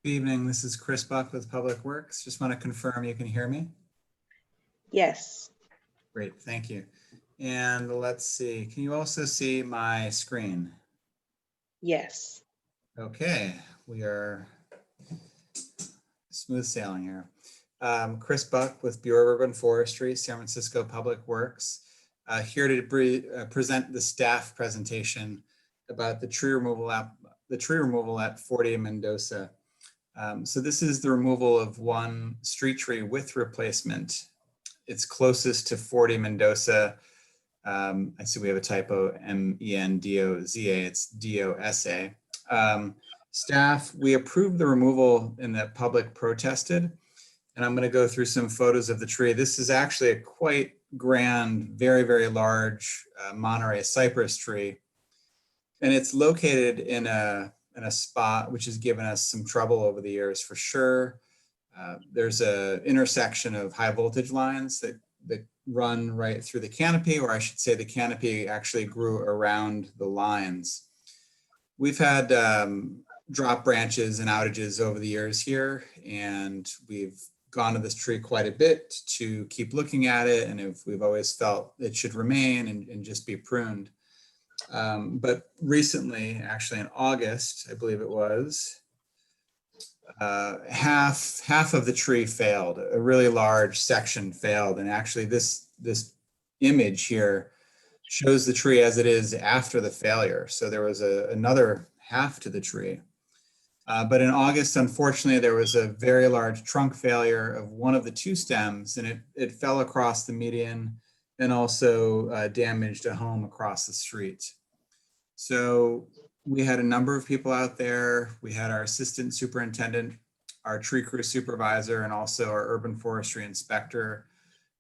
Good evening. This is Chris Buck with Public Works. Just want to confirm you can hear me. Yes. Great, thank you. And let's see, can you also see my screen? Yes. Okay, we are smooth sailing here. Chris Buck with Bureau of Urban Forestry, San Francisco Public Works, here to present the staff presentation about the tree removal at 40 Mendoza. So this is the removal of one street tree with replacement. It's closest to 40 Mendoza. I see we have a typo, M-E-N-D-O-Z-A, it's D-O-S-A. Staff, we approved the removal and the public protested. And I'm going to go through some photos of the tree. This is actually a quite grand, very, very large Monterey cypress tree. And it's located in a spot which has given us some trouble over the years for sure. There's an intersection of high voltage lines that run right through the canopy, or I should say the canopy actually grew around the lines. We've had drop branches and outages over the years here, and we've gone to this tree quite a bit to keep looking at it, and we've always felt it should remain and just be pruned. But recently, actually in August, I believe it was, half of the tree failed. A really large section failed, and actually this image here shows the tree as it is after the failure. So there was another half to the tree. But in August, unfortunately, there was a very large trunk failure of one of the two stems, and it fell across the median and also damaged a home across the street. So we had a number of people out there. We had our assistant superintendent, our tree crew supervisor, and also our urban forestry inspector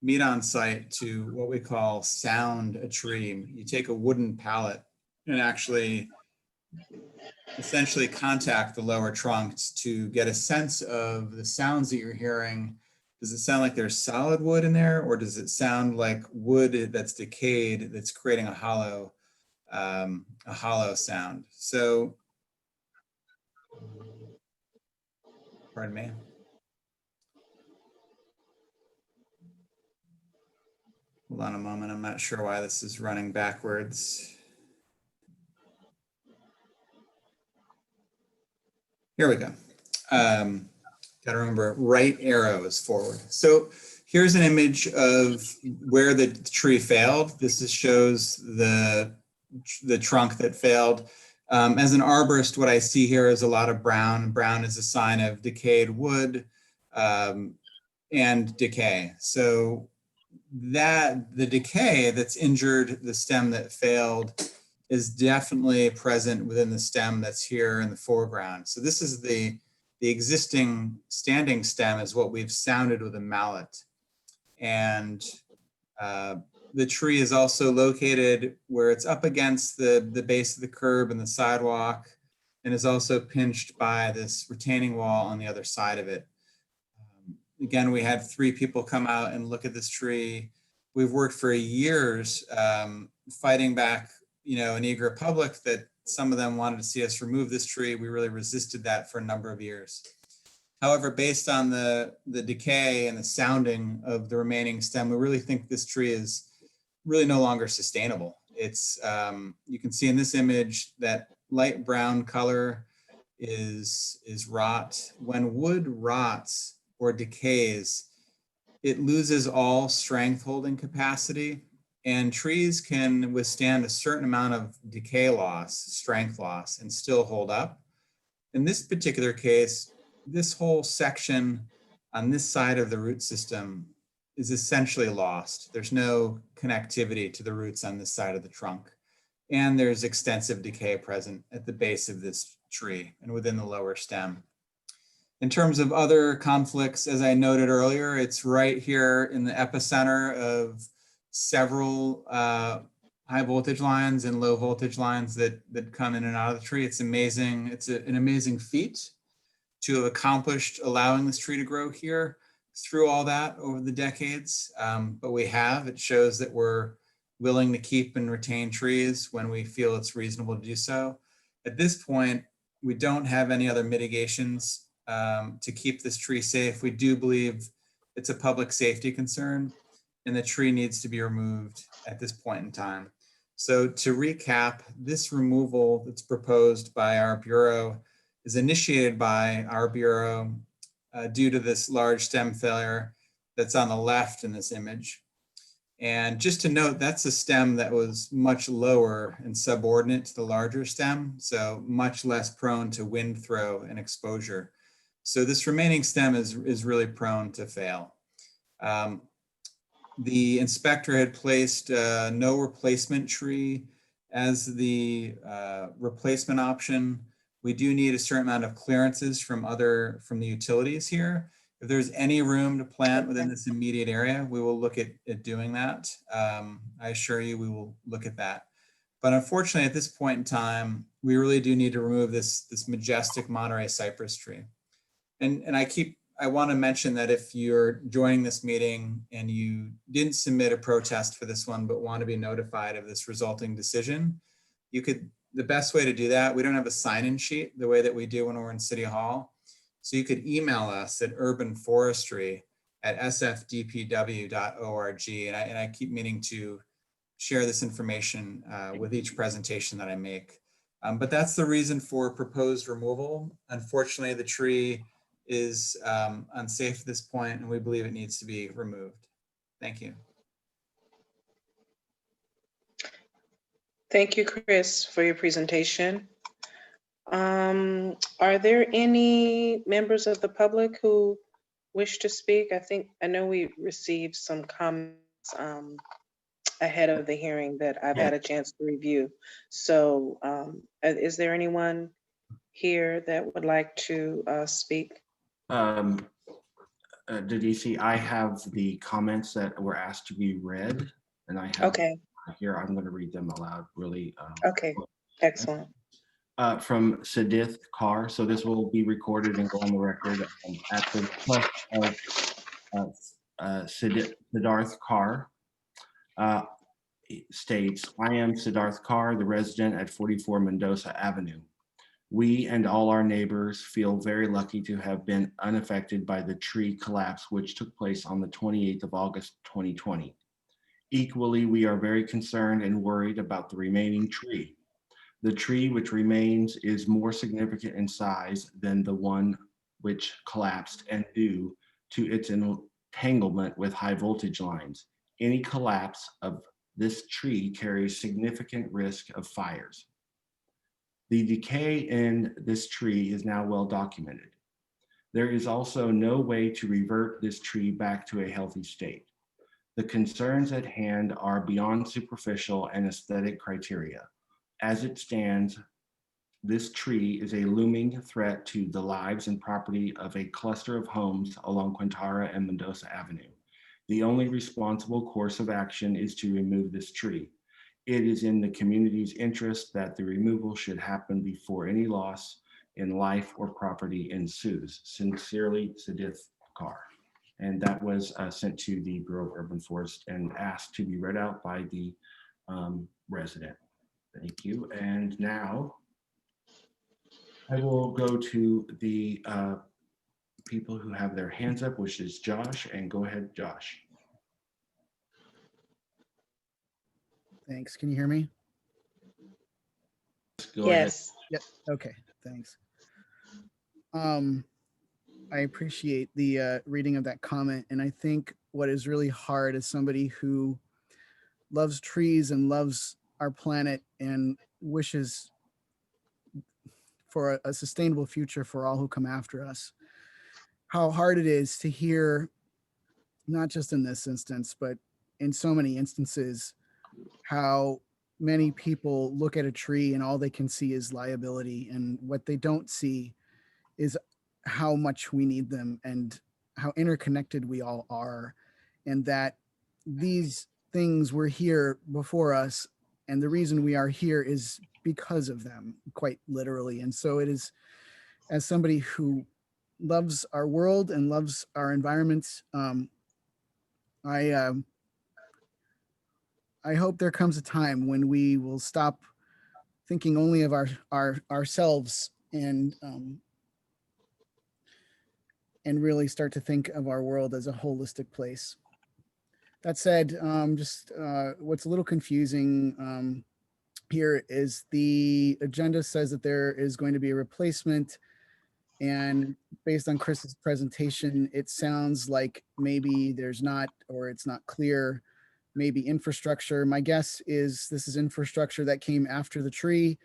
meet on site to what we call sound a tree. You take a wooden pallet and actually essentially contact the lower trunks to get a sense of the sounds that you're hearing. Does it sound like there's solid wood in there, or does it sound like wood that's decayed that's creating a hollow sound? So, pardon me. Hold on a moment. I'm not sure why this is running backwards. Here we go. Got to remember, right arrow is forward. So here's an image of where the tree failed. This shows the trunk that failed. As an arborist, what I see here is a lot of brown. Brown is a sign of decayed wood and decay. So the decay that's injured the stem that failed is definitely present within the stem that's here in the foreground. So this is the existing standing stem is what we've sounded with a mallet. And the tree is also located where it's up against the base of the curb and the sidewalk, and is also pinched by this retaining wall on the other side of it. Again, we had 3 people come out and look at this tree. We've worked for years fighting back, an eager public that some of them wanted to see us remove this tree. We really resisted that for a number of years. However, based on the decay and the sounding of the remaining stem, we really think this tree is really no longer sustainable. It's, you can see in this image that light brown color is rot. When wood rots or decays, it loses all strength holding capacity, and trees can withstand a certain amount of decay loss, strength loss, and still hold up. In this particular case, this whole section on this side of the root system is essentially lost. There's no connectivity to the roots on this side of the trunk. And there's extensive decay present at the base of this tree and within the lower stem. In terms of other conflicts, as I noted earlier, it's right here in the epicenter of several high voltage lines and low voltage lines that come in and out of the tree. It's amazing. It's an amazing feat to have accomplished allowing this tree to grow here through all that over the decades. But we have, it shows that we're willing to keep and retain trees when we feel it's reasonable to do so. At this point, we don't have any other mitigations to keep this tree safe. We do believe it's a public safety concern and the tree needs to be removed at this point in time. So to recap, this removal that's proposed by our Bureau is initiated by our Bureau due to this large stem failure that's on the left in this image. And just to note, that's a stem that was much lower and subordinate to the larger stem, so much less prone to wind throw and exposure. So this remaining stem is really prone to fail. The inspector had placed no replacement tree as the replacement option. We do need a certain amount of clearances from the utilities here. If there's any room to plant within this immediate area, we will look at doing that. I assure you we will look at that. But unfortunately, at this point in time, we really do need to remove this majestic Monterey cypress tree. And I want to mention that if you're joining this meeting and you didn't submit a protest for this one, but want to be notified of this resulting decision, the best way to do that, we don't have a sign-in sheet the way that we do when we're in City Hall. So you could email us at urbanforestry@sfdpw.org. And I keep meaning to share this information with each presentation that I make. But that's the reason for proposed removal. Unfortunately, the tree is unsafe at this point, and we believe it needs to be removed. Thank you. Thank you, Chris, for your presentation. Are there any members of the public who wish to speak? I know we received some comments ahead of the hearing that I've had a chance to review. So is there anyone here that would like to speak? Denise, I have the comments that were asked to be read, and I have here. I'm going to read them aloud. Really. Okay. Excellent. From Sidith Carr. So this will be recorded and go on the record at the request of Siddharth Carr. States, I am Siddharth Carr, the resident at 44 Mendoza Avenue. We and all our neighbors feel very lucky to have been unaffected by the tree collapse, which took place on the 28th of August, 2020. Equally, we are very concerned and worried about the remaining tree. The tree which remains is more significant in size than the one which collapsed and due to its entanglement with high voltage lines. Any collapse of this tree carries significant risk of fires. The decay in this tree is now well documented. There is also no way to revert this tree back to a healthy state. The concerns at hand are beyond superficial and aesthetic criteria. As it stands, this tree is a looming threat to the lives and property of a cluster of homes along Quintara and Mendoza Avenue. The only responsible course of action is to remove this tree. It is in the community's interest that the removal should happen before any loss in life or property ensues. Sincerely, Sidith Carr. And that was sent to the Bureau of Urban Forest and asked to be read out by the resident. Thank you. And now I will go to the people who have their hands up, which is Josh, and go ahead, Josh. Thanks. Can you hear me? Go ahead. Yep. Okay. Thanks. I appreciate the reading of that comment. And I think what is really hard as somebody who loves trees and loves our planet and wishes for a sustainable future for all who come after us. how hard it is to hear, not just in this instance, but in so many instances, how many people look at a tree and all they can see is liability, and what they don't see is how much we need them and how interconnected we all are, and that these things were here before us, and the reason we are here is because of them, quite literally. And so it is, as somebody who loves our world and loves our environment, I hope there comes a time when we will stop thinking only of ourselves and really start to think of our world as a holistic place. That said, what's a little confusing here is the agenda says that there is going to be a replacement, and based on Chris's presentation, it sounds like maybe there's not, or it's not clear, maybe infrastructure. My guess is this is infrastructure that came after the tree,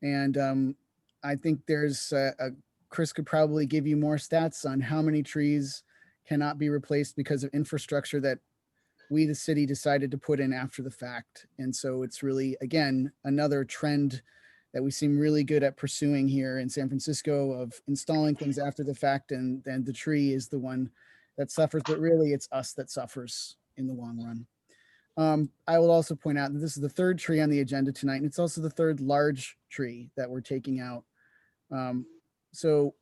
and I think there's Chris could probably give you more stats on how many trees cannot be replaced because of infrastructure that we, the city, decided to put in after the fact. And so it's really, again, another trend that we seem really good at pursuing here in San Francisco, of installing things after the fact, and then the tree is the one that suffers, but really it's us that suffers in the long run. I will also point out that this is the third tree on the agenda tonight, and it's also the third large tree that we're taking out. So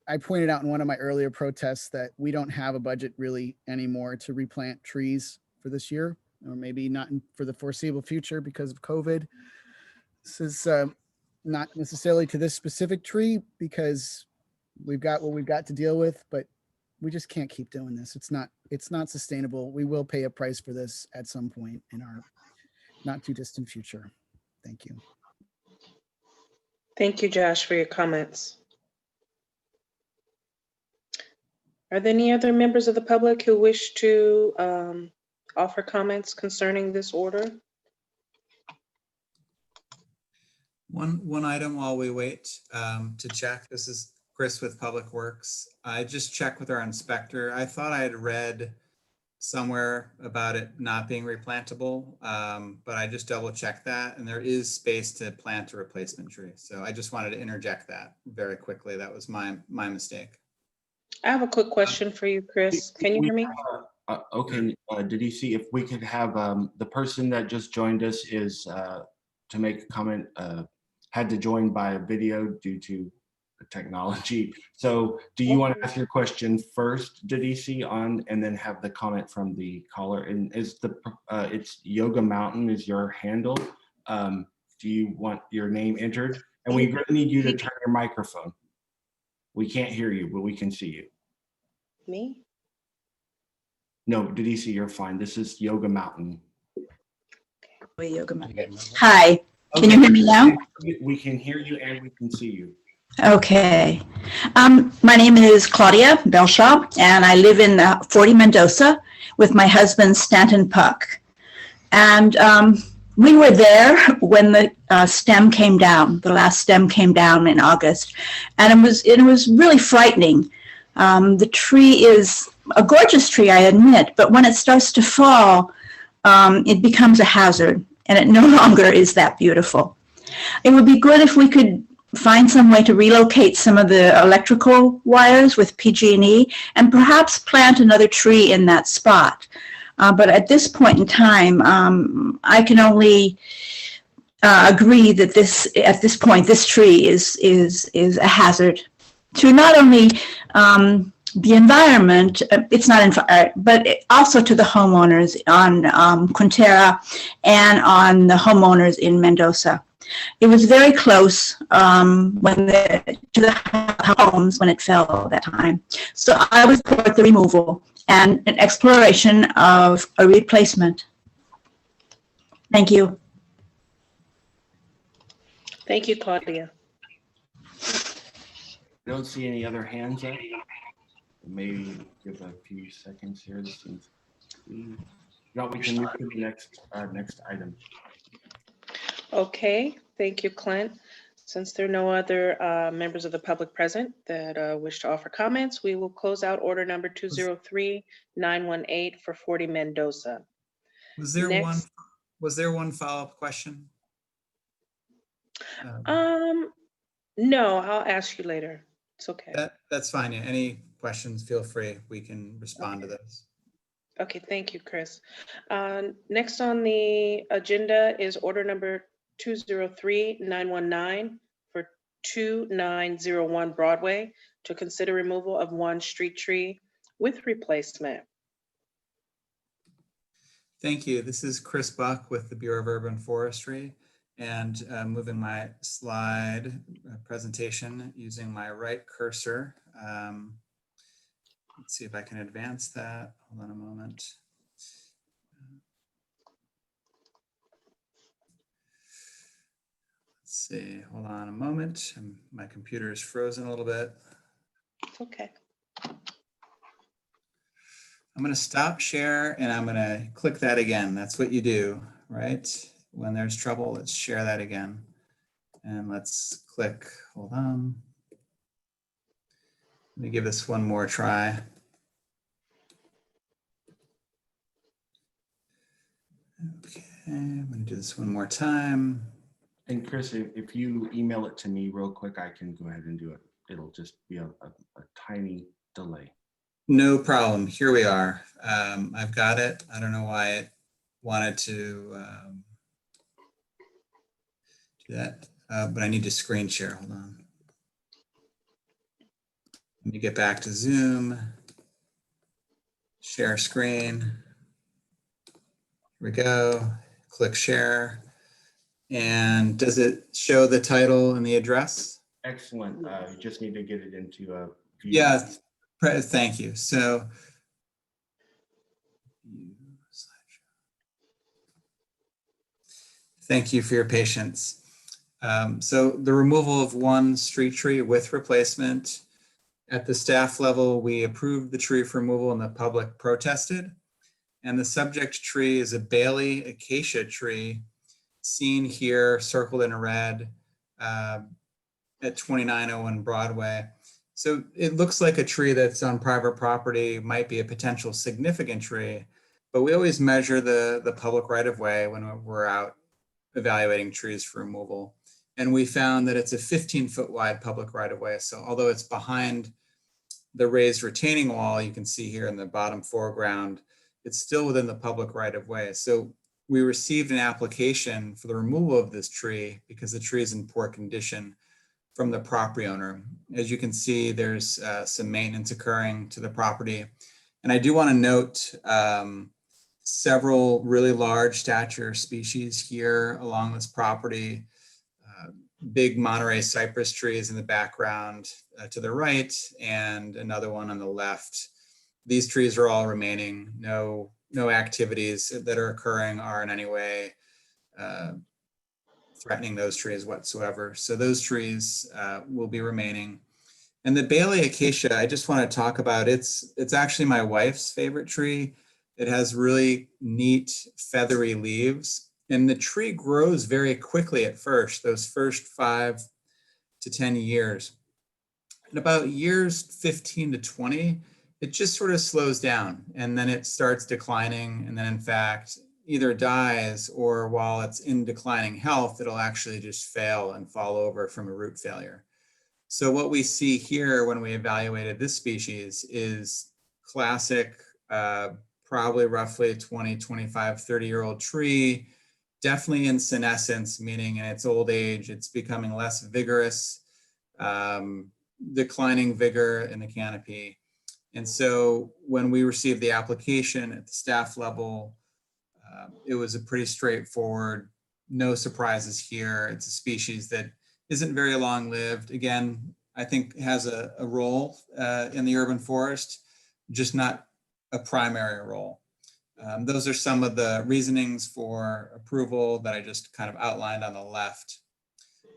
I pointed out in one of my earlier protests that we don't have a budget really anymore to replant trees for this year, or maybe not for the foreseeable future because of COVID. This is not necessarily to this specific tree, because we've got what we've got to deal with, but we just can't keep doing this. It's not sustainable. We will pay a price for this at some point in our not too distant future. Thank you. Thank you, Josh, for your comments. Are there any other members of the public who wish to offer comments concerning this order? One item while we wait to check. This is Chris with Public Works. I just checked with our inspector. I thought I had read somewhere about it not being replantable, but I just double checked that, and there is space to plant a replacement tree. So I just wanted to interject that very quickly. That was my mistake. I have a quick question for you, Chris. Can you hear me? Okay, did you see if we could have the person that just joined us is to make a comment, had to join by video due to technology. So do you want to ask your question first, Didisi, and then have the comment from the caller? And is it's Yoga Mountain is your handle. Do you want your name entered? And we really need you to turn your microphone. We can't hear you, but we can see you. Me? No, Didisi, you're fine. This is Yoga Mountain. Yoga Mountain. Hi, can you hear me now? We can hear you and we can see you. Okay. My name is Claudia Belshaw, and I live in 40 Mendoza with my husband, Stanton Puck. And we were there when the stem came down. The last stem came down in August, and it was really frightening. The tree is a gorgeous tree, I admit, but when it starts to fall, it becomes a hazard, and it no longer is that beautiful. It would be good if we could find some way to relocate some of the electrical wires with PG&E and perhaps plant another tree in that spot. But at this point in time, I can only agree that at this point, this tree is a hazard to not only the environment, but also to the homeowners on Quintera and on the homeowners in Mendoza. It was very close to the homes when it fell that time. So I would support the removal and an exploration of a replacement. Thank you. Thank you, Claudia. I don't see any other hands up. Maybe give a few seconds here. This seems clean. No, we can move to the next item. Okay, thank you, Clint. Since there are no other members of the public present that wish to offer comments, we will close out order number 203918 for 40 Mendoza. Was there Next. one follow-up question? Um, No, I'll ask you later. It's okay. That's fine. Yeah, any questions, feel free. We can respond to those. Okay, thank you, Chris. Next on the agenda is order number 203919 for 2901 Broadway to consider removal of one street tree with replacement. Thank you. This is Chris Buck with the Bureau of Urban Forestry, and moving my slide presentation using my right cursor. Let's see if I can advance that. Hold on a moment. Let's see, hold on a moment. My computer is frozen a little bit. It's okay. I'm going to stop share and I'm going to click that again. That's what you do, right? When there's trouble, let's share that again. And let's click, hold on. Let me give this one more try. Okay, I'm going to do this one more time. And Chris, if you email it to me real quick, I can go ahead and do it. It'll just be a tiny delay. No problem. Here we are. I've got it. I don't know why it wanted to do that, but I need to screen share. Hold on. Let me get back to Zoom. Share screen. Here we go. Click share. And does it show the title and the address? Excellent. You just need to get it into a view. Yeah. Thank you. So, thank you for your patience. So the removal of one street tree with replacement. At the staff level, we approved the tree for removal and the public protested. And the subject tree is a Bailey acacia tree seen here circled in red at 2901 Broadway. So it looks like a tree that's on private property, might be a potential significant tree, but we always measure the public right of way when we're out evaluating trees for removal. And we found that it's a 15-foot wide public right of way. So although it's behind the raised retaining wall, you can see here in the bottom foreground, it's still within the public right of way. So we received an application for the removal of this tree because the tree is in poor condition from the property owner. As you can see, there's some maintenance occurring to the property. And I do want to note several really large stature species here along this property. Big Monterey cypress trees in the background to the right, and another one on the left. These trees are all remaining. No activities that are occurring are in any way threatening those trees whatsoever. So those trees will be remaining. And the Bailey acacia, I just want to talk about, it's actually my wife's favorite tree. It has really neat feathery leaves, and the tree grows very quickly at first, those first 5 to 10 years. In about years 15 to 20, it just sort of slows down, and then it starts declining, and then in fact either dies, or while it's in declining health, it'll actually just fail and fall over from a root failure. So what we see here when we evaluated this species is classic, probably roughly 20, 25, 30-year-old tree, definitely in senescence, meaning in its old age, it's becoming less vigorous, declining vigor in the canopy. And so when we received the application at the staff level, it was a pretty straightforward, no surprises here. It's a species that isn't very long lived. Again, I think has a role in the urban forest, just not a primary role. Those are some of the reasonings for approval that I just kind of outlined on the left.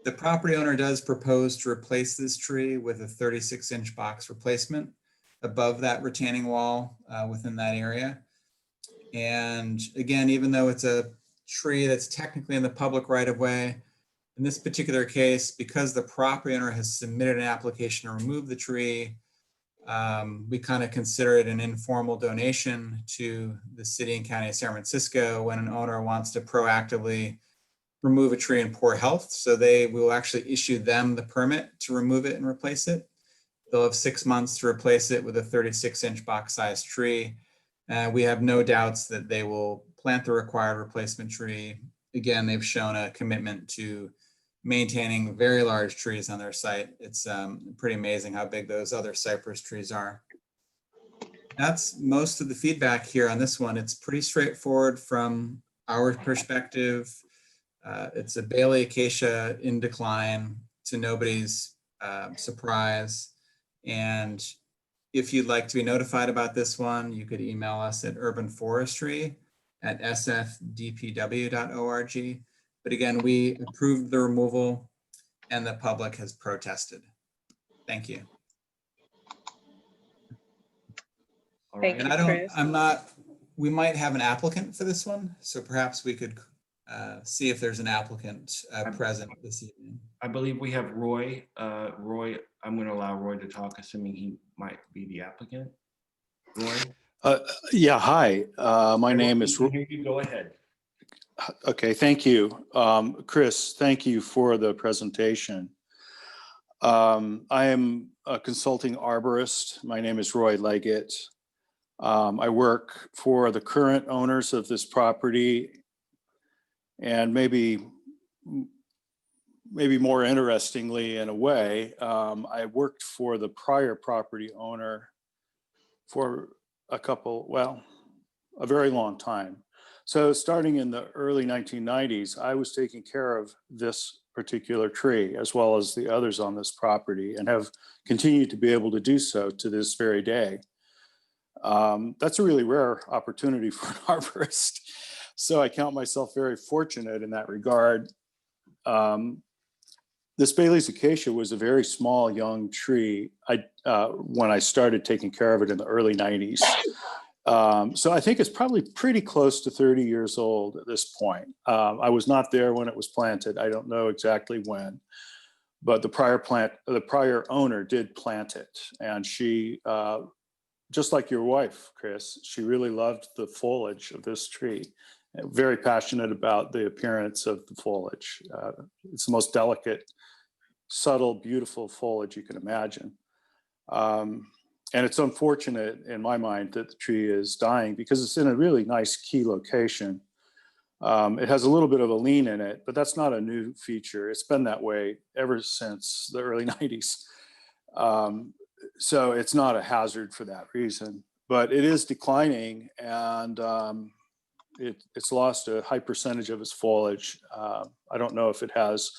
The property owner does propose to replace this tree with a 36-inch box replacement above that retaining wall within that area. And again, even though it's a tree that's technically in the public right of way, In this particular case, because the property owner has submitted an application to remove the tree, we kind of consider it an informal donation to the city and county of San Francisco when an owner wants to proactively remove a tree in poor health. So they will actually issue them the permit to remove it and replace it. They'll have 6 months to replace it with a 36-inch box-sized tree. We have no doubts that they will plant the required replacement tree. Again, they've shown a commitment to maintaining very large trees on their site. It's pretty amazing how big those other cypress trees are. That's most of the feedback here on this one. It's pretty straightforward from our perspective. It's a Bailey acacia in decline, to nobody's surprise. And if you'd like to be notified about this one, you could email us at urbanforestry@sfdpw.org. But again, we approved the removal and the public has protested. Thank you. All Thank right. you, Chris. We might have an applicant for this one. So perhaps we could see if there's an applicant present this evening. I believe we have Roy. Roy, I'm going to allow Roy to talk, assuming he might be the applicant. Roy? Yeah, hi. My name is. Go ahead. Okay, thank you. Chris, thank you for the presentation. I am a consulting arborist. My name is Roy Leggett. I work for the current owners of this property, and maybe more interestingly in a way, I worked for the prior property owner for a very long time. So starting in the early 1990s, I was taking care of this particular tree as well as the others on this property, and have continued to be able to do so to this very day. That's a really rare opportunity for an arborist. So I count myself very fortunate in that regard. This Bailey's acacia was a very small young tree when I started taking care of it in the early 90s. So I think it's probably pretty close to 30 years old at this point. I was not there when it was planted. I don't know exactly when, but the prior owner did plant it, and she, just like your wife, Chris, she really loved the foliage of this tree. Very passionate about the appearance of the foliage. It's the most delicate, subtle, beautiful foliage you can imagine. And it's unfortunate in my mind that the tree is dying because it's in a really nice key location. It has a little bit of a lean in it, but that's not a new feature. It's been that way ever since the early 90s. So it's not a hazard for that reason, but it is declining, and it's lost a high percentage of its foliage. I don't know if it has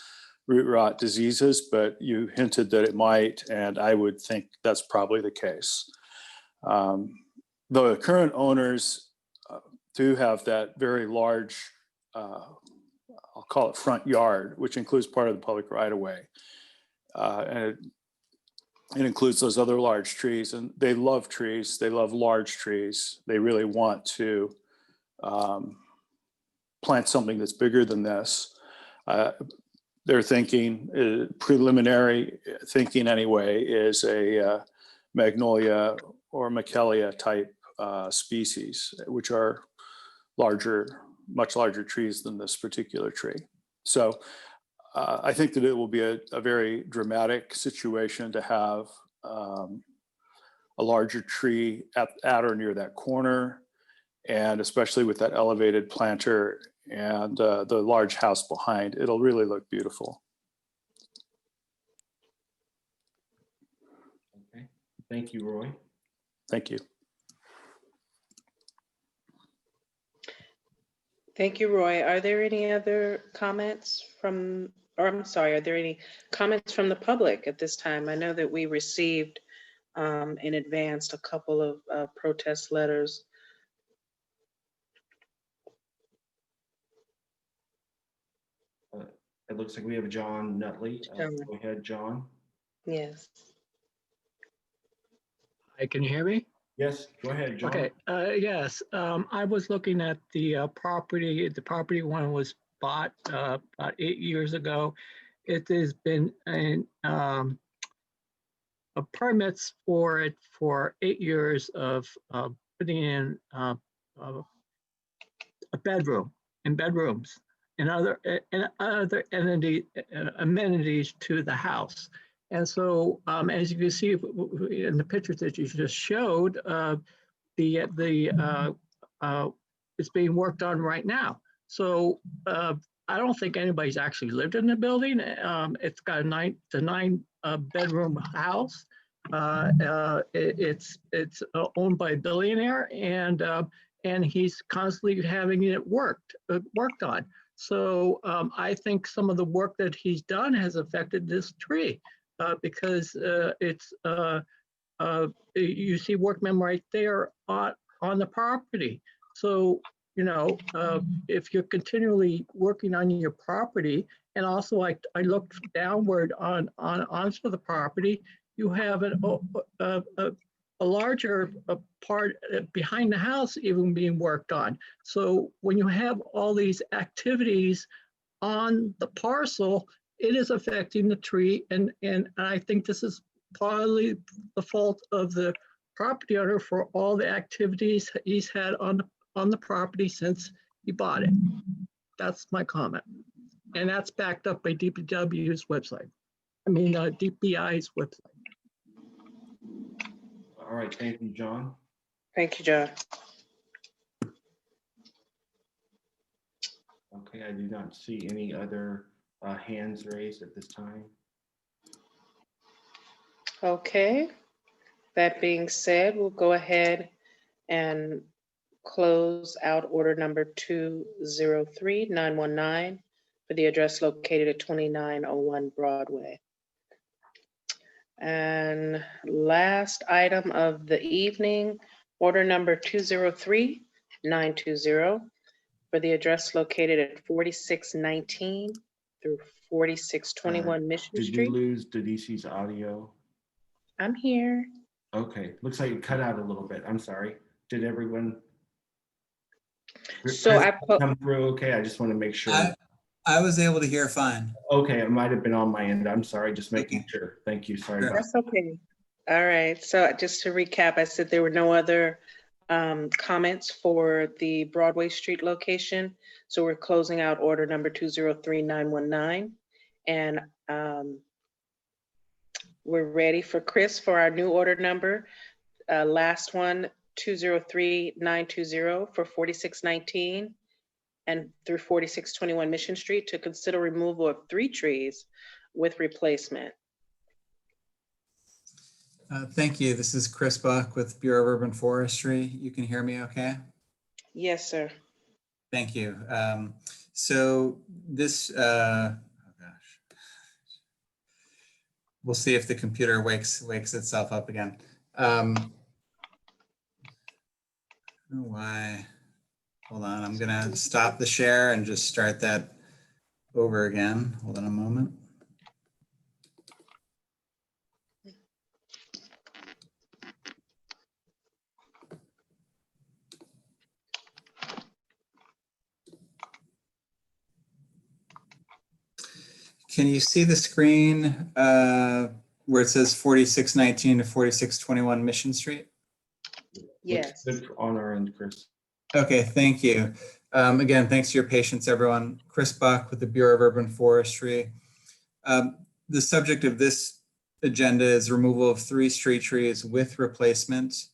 root rot diseases, but you hinted that it might, and I would think that's probably the case. The current owners do have that very large, I'll call it front yard, which includes part of the public right-of-way. And it includes those other large trees, and they love trees. They love large trees. They really want to plant something that's bigger than this. They're thinking, preliminary thinking anyway, is a magnolia or Michelia type species, which are much larger trees than this particular tree. So I think that it will be a very dramatic situation to have a larger tree at or near that corner, and especially with that elevated planter and the large house behind, it'll really look beautiful. Okay, thank you, Roy. Thank you. Thank you, Roy. Are there any other comments are there any comments from the public at this time? I know that we received in advance a couple of protest letters. It looks like we have John Nutley. Go ahead, John. Yes. Hi, can you hear me? Yes, go ahead, John. Okay, yes, I was looking at the property one was bought about 8 years ago. It has been in permits for it for 8 years of putting in a bedroom and bedrooms and other amenities to the house. And so, as you can see in the pictures that you just showed, it's being worked on right now. So I don't think anybody's actually lived in the building. It's got a nine bedroom house. It's owned by a billionaire, and he's constantly having it worked on. So I think some of the work that he's done has affected this tree because you see workmen right there on the property. So, you know, if you're continually working on your property, and also I looked downward onto the property, you have a larger part behind the house even being worked on. So when you have all these activities on the parcel, it is affecting the tree, and I think this is partly the fault of the property owner for all the activities he's had on the property since he bought it. That's my comment. And that's backed up by DPW's website. I mean, DPI's website. All right, thank you, John. Thank you, John. Okay, I do not see any other hands raised at this time. Okay. That being said, we'll go ahead and close out order number 203919 for the address located at 2901 Broadway. And last item of the evening, order number 203920 for the address located at 4619 through 4621 Mission Did Street. we lose Denisi's audio? I'm here. Okay, looks like it cut out a little bit. I'm sorry. Did everyone So I come through okay? I just want to make sure. I was able to hear fine. Okay, it might have been on my end. I'm sorry, just making sure. Thank you. Sorry about That's okay. All right. So just to recap, I said there were no other comments for the Broadway Street location. So we're closing out order number 203919. And we're ready for Chris for our new order number. Last one, 203920 for 4619 and through 4621 Mission Street to consider removal of 3 trees with replacement. Thank you. This is Chris Buck with Bureau of Urban Forestry. You can hear me okay? Yes, sir. Thank you. So this, oh gosh. We'll see if the computer wakes itself up again. I don't know why. Hold on, I'm gonna stop the share and just start that over again. Hold on a moment. Can you see the screen where it says 4619 to 4621 Mission Street? Yes. Good on our end, Chris. Okay, thank you. Again, thanks for your patience, everyone. Chris Buck with the Bureau of Urban Forestry. The subject of this agenda is removal of 3 street trees with replacement.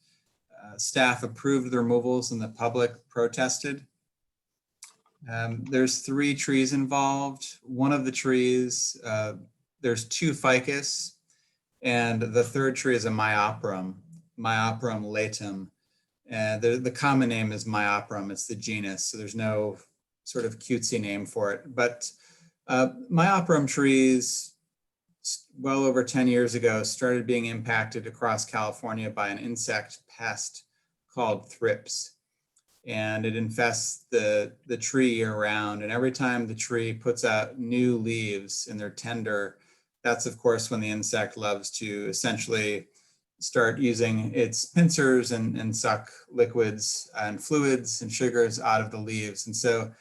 Staff approved the removals and the public protested. There's 3 trees involved. One of the trees, there's 2 ficus, and the 3rd tree is a myoprim latum. The common name is myoprim, it's the genus, so there's no sort of cutesy name for it. But myoprim trees, well over 10 years ago, started being impacted across California by an insect pest called thrips. And it infests the tree year round. And every time the tree puts out new leaves and they're tender, that's of course when the insect loves to essentially start using its pincers and suck liquids and fluids and sugars out of the leaves. And so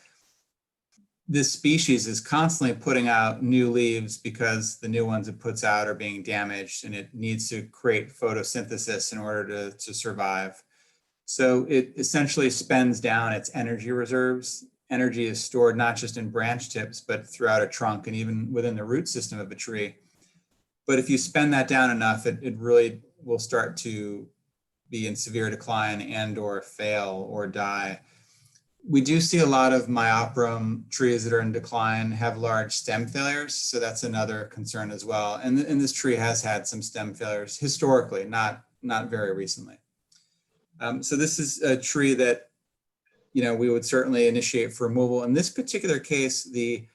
this species is constantly putting out new leaves because the new ones it puts out are being damaged, and it needs to create photosynthesis in order to survive. So it essentially spends down its energy reserves. Energy is stored not just in branch tips, but throughout a trunk and even within the root system of a tree. But if you spend that down enough, it really will start to be in severe decline and or fail or die. We do see a lot of myoprim trees that are in decline have large stem failures. So that's another concern as well. And this tree has had some stem failures historically, not very recently. So this is a tree that, you know, we would certainly initiate for removal. In this particular case, the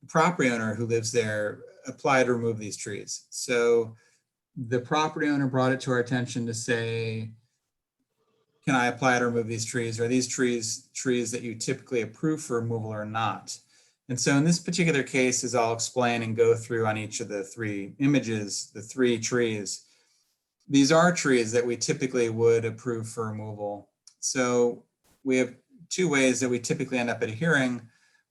property owner who lives there applied to remove these trees. So the property owner brought it to our attention to say, can I apply to remove these trees? Are these trees that you typically approve for removal or not? And so in this particular case, as I'll explain and go through on each of the three images, the three trees, these are trees that we typically would approve for removal. So we have two ways that we typically end up at a hearing.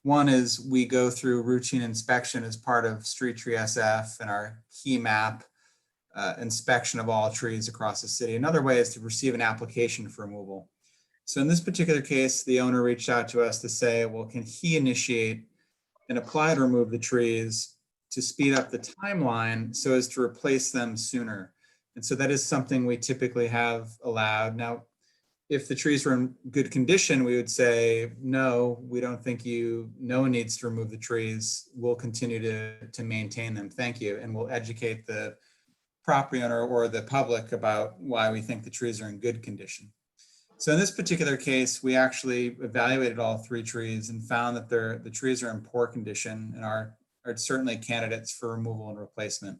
One is we go through routine inspection as part of Street Tree SF and our key map inspection of all trees across the city. Another way is to receive an application for removal. So in this particular case, the owner reached out to us to say, well, can he initiate and apply to remove the trees to speed up the timeline so as to replace them sooner? And so that is something we typically have allowed. Now, if the trees were in good condition, we would say, no, we don't think no one needs to remove the trees. We'll continue to maintain them. Thank you. And we'll educate the property owner or the public about why we think the trees are in good condition. So in this particular case, we actually evaluated all three trees and found that the trees are in poor condition and are certainly candidates for removal and replacement.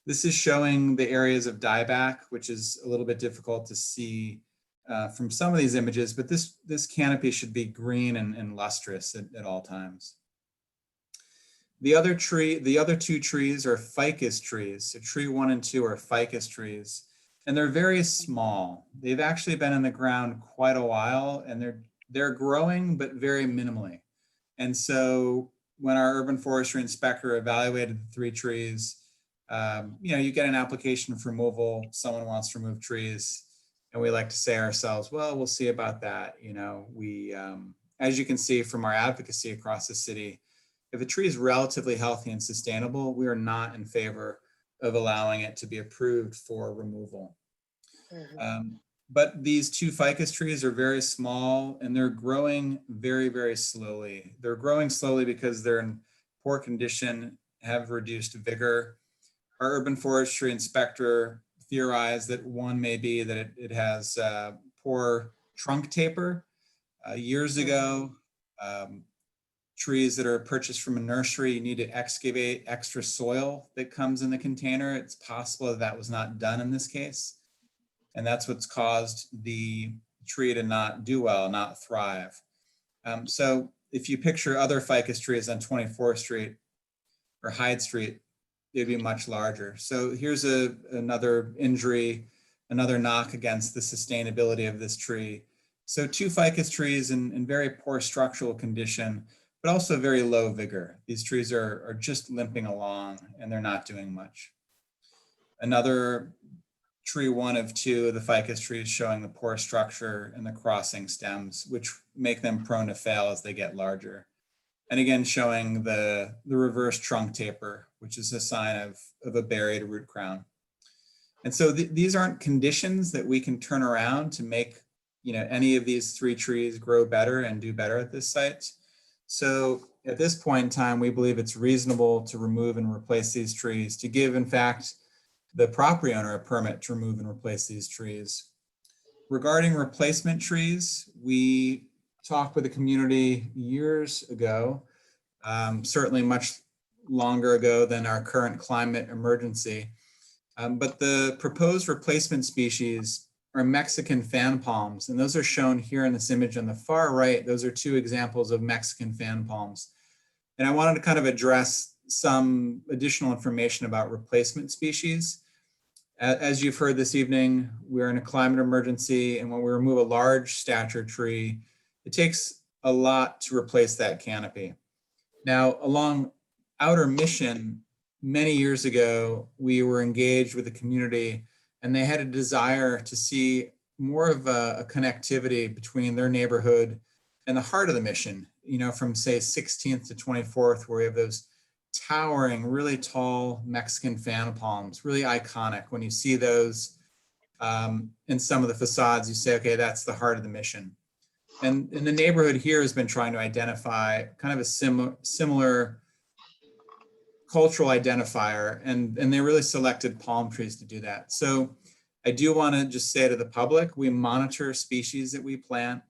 This is showing the areas of dieback, which is a little bit difficult to see from some of these images, but this canopy should be green and lustrous at all times. The other two trees are ficus trees. So tree 1 and 2 are ficus trees, and they're very small. They've actually been in the ground quite a while, and they're growing, but very minimally. And so when our urban forestry inspector evaluated the three trees, you get an application for removal. Someone wants to remove trees, and we like to say ourselves, well, we'll see about that. We, as you can see from our advocacy across the city, if a tree is relatively healthy and sustainable, we are not in favor of allowing it to be approved for removal. Mm-hmm. But these two ficus trees are very small and they're growing very, very slowly. They're growing slowly because they're in poor condition, have reduced vigor. Our urban forestry inspector theorized that one may be that it has poor trunk taper. Years ago, trees that are purchased from a nursery, you need to excavate extra soil that comes in the container. It's possible that was not done in this case. And that's what's caused the tree to not do well, not thrive. So if you picture other ficus trees on 24th Street or Hyde Street, they'd be much larger. So here's another injury, another knock against the sustainability of this tree. So two ficus trees in very poor structural condition, but also very low vigor. These trees are just limping along and they're not doing much. Another tree 1 of 2 of the ficus trees showing the poor structure and the crossing stems, which make them prone to fail as they get larger. And again, showing the reverse trunk taper, which is a sign of a buried root crown. And so these aren't conditions that we can turn around to make any of these three trees grow better and do better at this site. So at this point in time, we believe it's reasonable to remove and replace these trees, to give, in fact, the property owner a permit to remove and replace these trees. Regarding replacement trees, we talked with the community years ago, certainly much longer ago than our current climate emergency. But the proposed replacement species are Mexican fan palms, and those are shown here in this image on the far right. Those are two examples of Mexican fan palms. And I wanted to kind of address some additional information about replacement species. As you've heard this evening, we're in a climate emergency, and when we remove a large stature tree, it takes a lot to replace that canopy. Now, along Outer Mission, many years ago, we were engaged with the community, and they had a desire to see more of a connectivity between their neighborhood and the heart of the Mission, you know, from say 16th to 24th, where we have those towering, really tall Mexican fan palms, really iconic. When you see those in some of the facades, you say, okay, that's the heart of the Mission. And the neighborhood here has been trying to identify kind of a similar cultural identifier, and they really selected palm trees to do that. So I do want to just say to the public, we monitor species that we plant.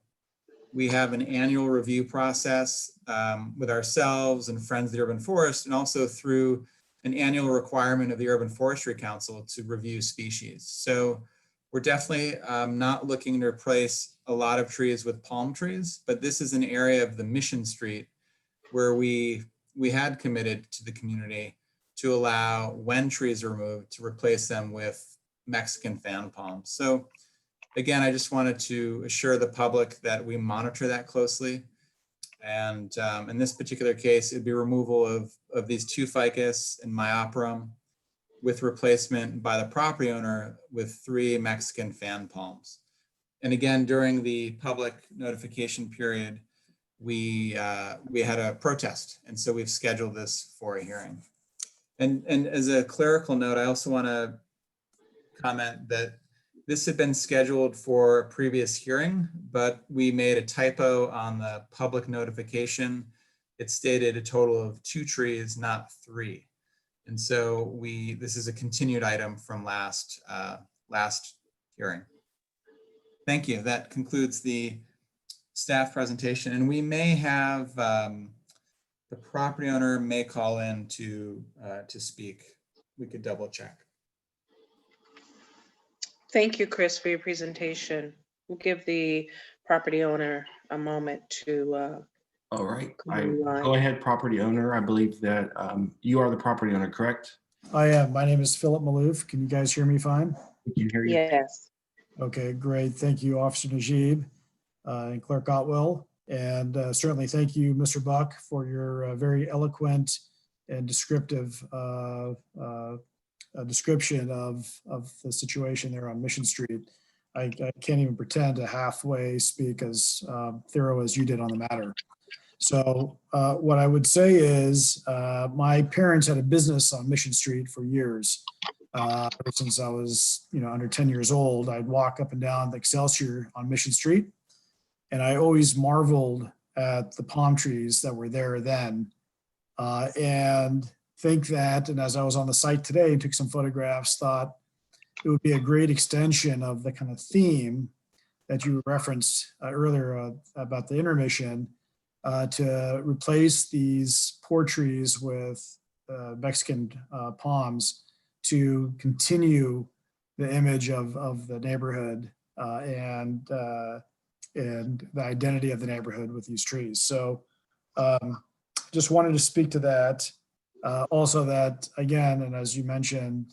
We have an annual review process with ourselves and Friends of the Urban Forest, and also through an annual requirement of the Urban Forestry Council to review species. So we're definitely not looking to replace a lot of trees with palm trees, but this is an area of the Mission Street where we had committed to the community to allow, when trees are removed, to replace them with Mexican fan palms. So again, I just wanted to assure the public that we monitor that closely. And in this particular case, it'd be removal of these 2 ficus and myoporum, with replacement by the property owner with 3 Mexican fan palms. And again, during the public notification period, we had a protest. And so we've scheduled this for a hearing. And as a clerical note, I also want to comment that this had been scheduled for a previous hearing, but we made a typo on the public notification. It stated a total of 2 trees, not 3. And so this is a continued item from last hearing. Thank you. That concludes the staff presentation, and we may have the property owner may call in to speak. We could double check. Thank you, Chris, for your presentation. We'll give the property owner a moment to. All right, come online. go ahead, property owner. I believe that you are the property owner, correct? I am. My name is Philip Malouf. Can you guys hear me fine? We can hear you. Yes. Okay, great. Thank you, Officer Najib and Clerk Otwell. And certainly thank you, Mr. Buck, for your very eloquent and descriptive description of the situation there on Mission Street. I can't even pretend to halfway speak as thorough as you did on the matter. So what I would say is my parents had a business on Mission Street for years. Ever since I was, under 10 years old, I'd walk up and down the Excelsior on Mission Street. And I always marveled at the palm trees that were there then. And think that, and as I was on the site today, took some photographs, thought it would be a great extension of the kind of theme that you referenced earlier about the intermission, to replace these poor trees with Mexican palms to continue the image of the neighborhood and the identity of the neighborhood with these trees. So just wanted to speak to that. Also that, again, and as you mentioned,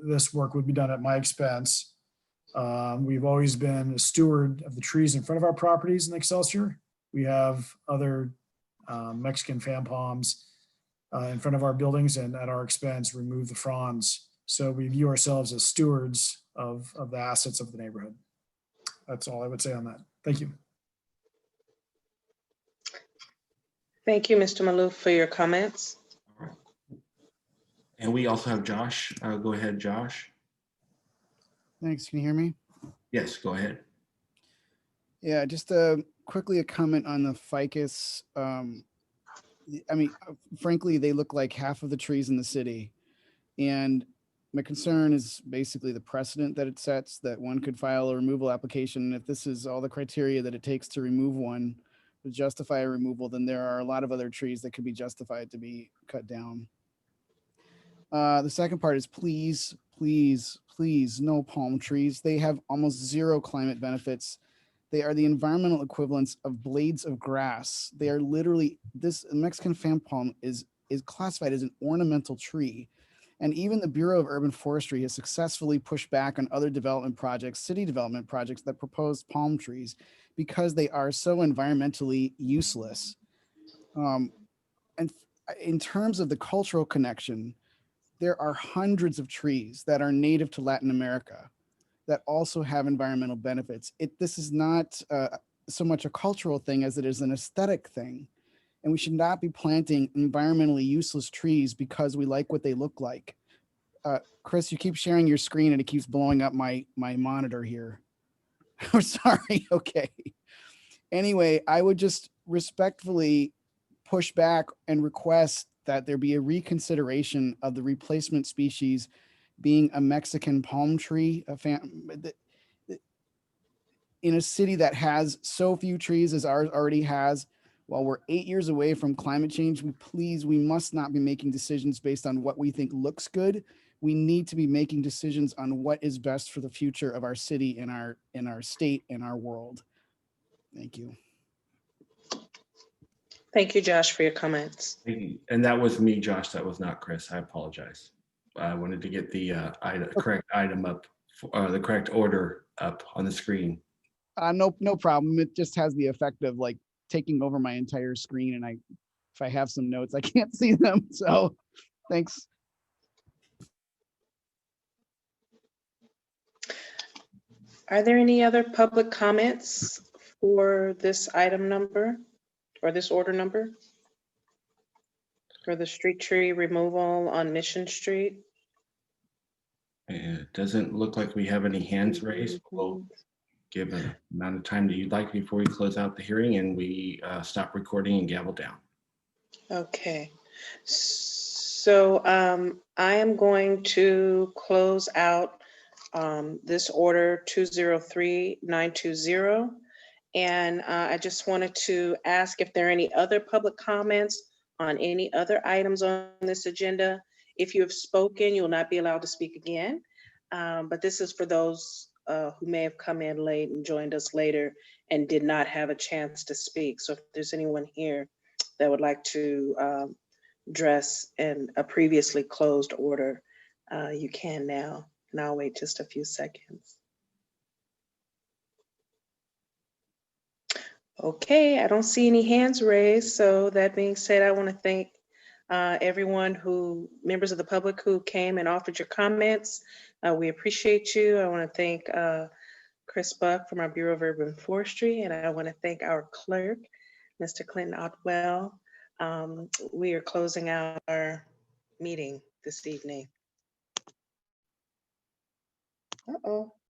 this work would be done at my expense. We've always been a steward of the trees in front of our properties in Excelsior. We have other Mexican fan palms in front of our buildings, and at our expense, remove the fronds. So we view ourselves as stewards of the assets of the neighborhood. That's all I would say on that. Thank you. Thank you, Mr. Malouf, for your comments. All right. And we also have Josh. Go ahead, Josh. Thanks. Can you hear me? Yes, go ahead. Yeah, just quickly a comment on the ficus. I mean, frankly, they look like half of the trees in the city. And my concern is basically the precedent that it sets, that one could file a removal application. If this is all the criteria that it takes to remove one, to justify a removal, then there are a lot of other trees that could be justified to be cut down. The second part is please, please, please, no palm trees. They have almost zero climate benefits. They are the environmental equivalents of blades of grass. They are literally, this Mexican fan palm is classified as an ornamental tree. And even the Bureau of Urban Forestry has successfully pushed back on other development projects, city development projects that propose palm trees because they are so environmentally useless. And in terms of the cultural connection, there are hundreds of trees that are native to Latin America that also have environmental benefits. This is not so much a cultural thing as it is an aesthetic thing. And we should not be planting environmentally useless trees because we like what they look like. Chris, you keep sharing your screen and it keeps blowing up my monitor here. I'm sorry. Okay. Anyway, I would just respectfully push back and request that there be a reconsideration of the replacement species being a Mexican palm tree, in a city that has so few trees as ours already has. While we're 8 years away from climate change, we must not be making decisions based on what we think looks good. We need to be making decisions on what is best for the future of our city and our state and our world. Thank you. Thank you, Josh, for your comments. Thank you. And that was me, Josh. That was not Chris. I apologize. I wanted to get the correct item up, the correct order up on the screen. No problem. It just has the effect of like taking over my entire screen, and if I have some notes, I can't see them. So thanks. Are there any other public comments for this item number or this order number for the street tree removal on Mission Street? It doesn't look like we have any hands raised. We'll give an amount of time that you'd like before we close out the hearing and we stop recording and gavel down. Okay, so I am going to close out this order 203920. And I just wanted to ask if there are any other public comments on any other items on this agenda. If you have spoken, you will not be allowed to speak again. But this is for those who may have come in late and joined us later and did not have a chance to speak. So if there's anyone here that would like to address in a previously closed order, you can now. And I'll wait just a few seconds. Okay, I don't see any hands raised. So that being said, I want to thank everyone members of the public who came and offered your comments. We appreciate you. I want to thank Chris Buck from our Bureau of Urban Forestry, and I want to thank our clerk, Mr. Clinton Otwell. We are closing out our meeting this evening. Uh-oh.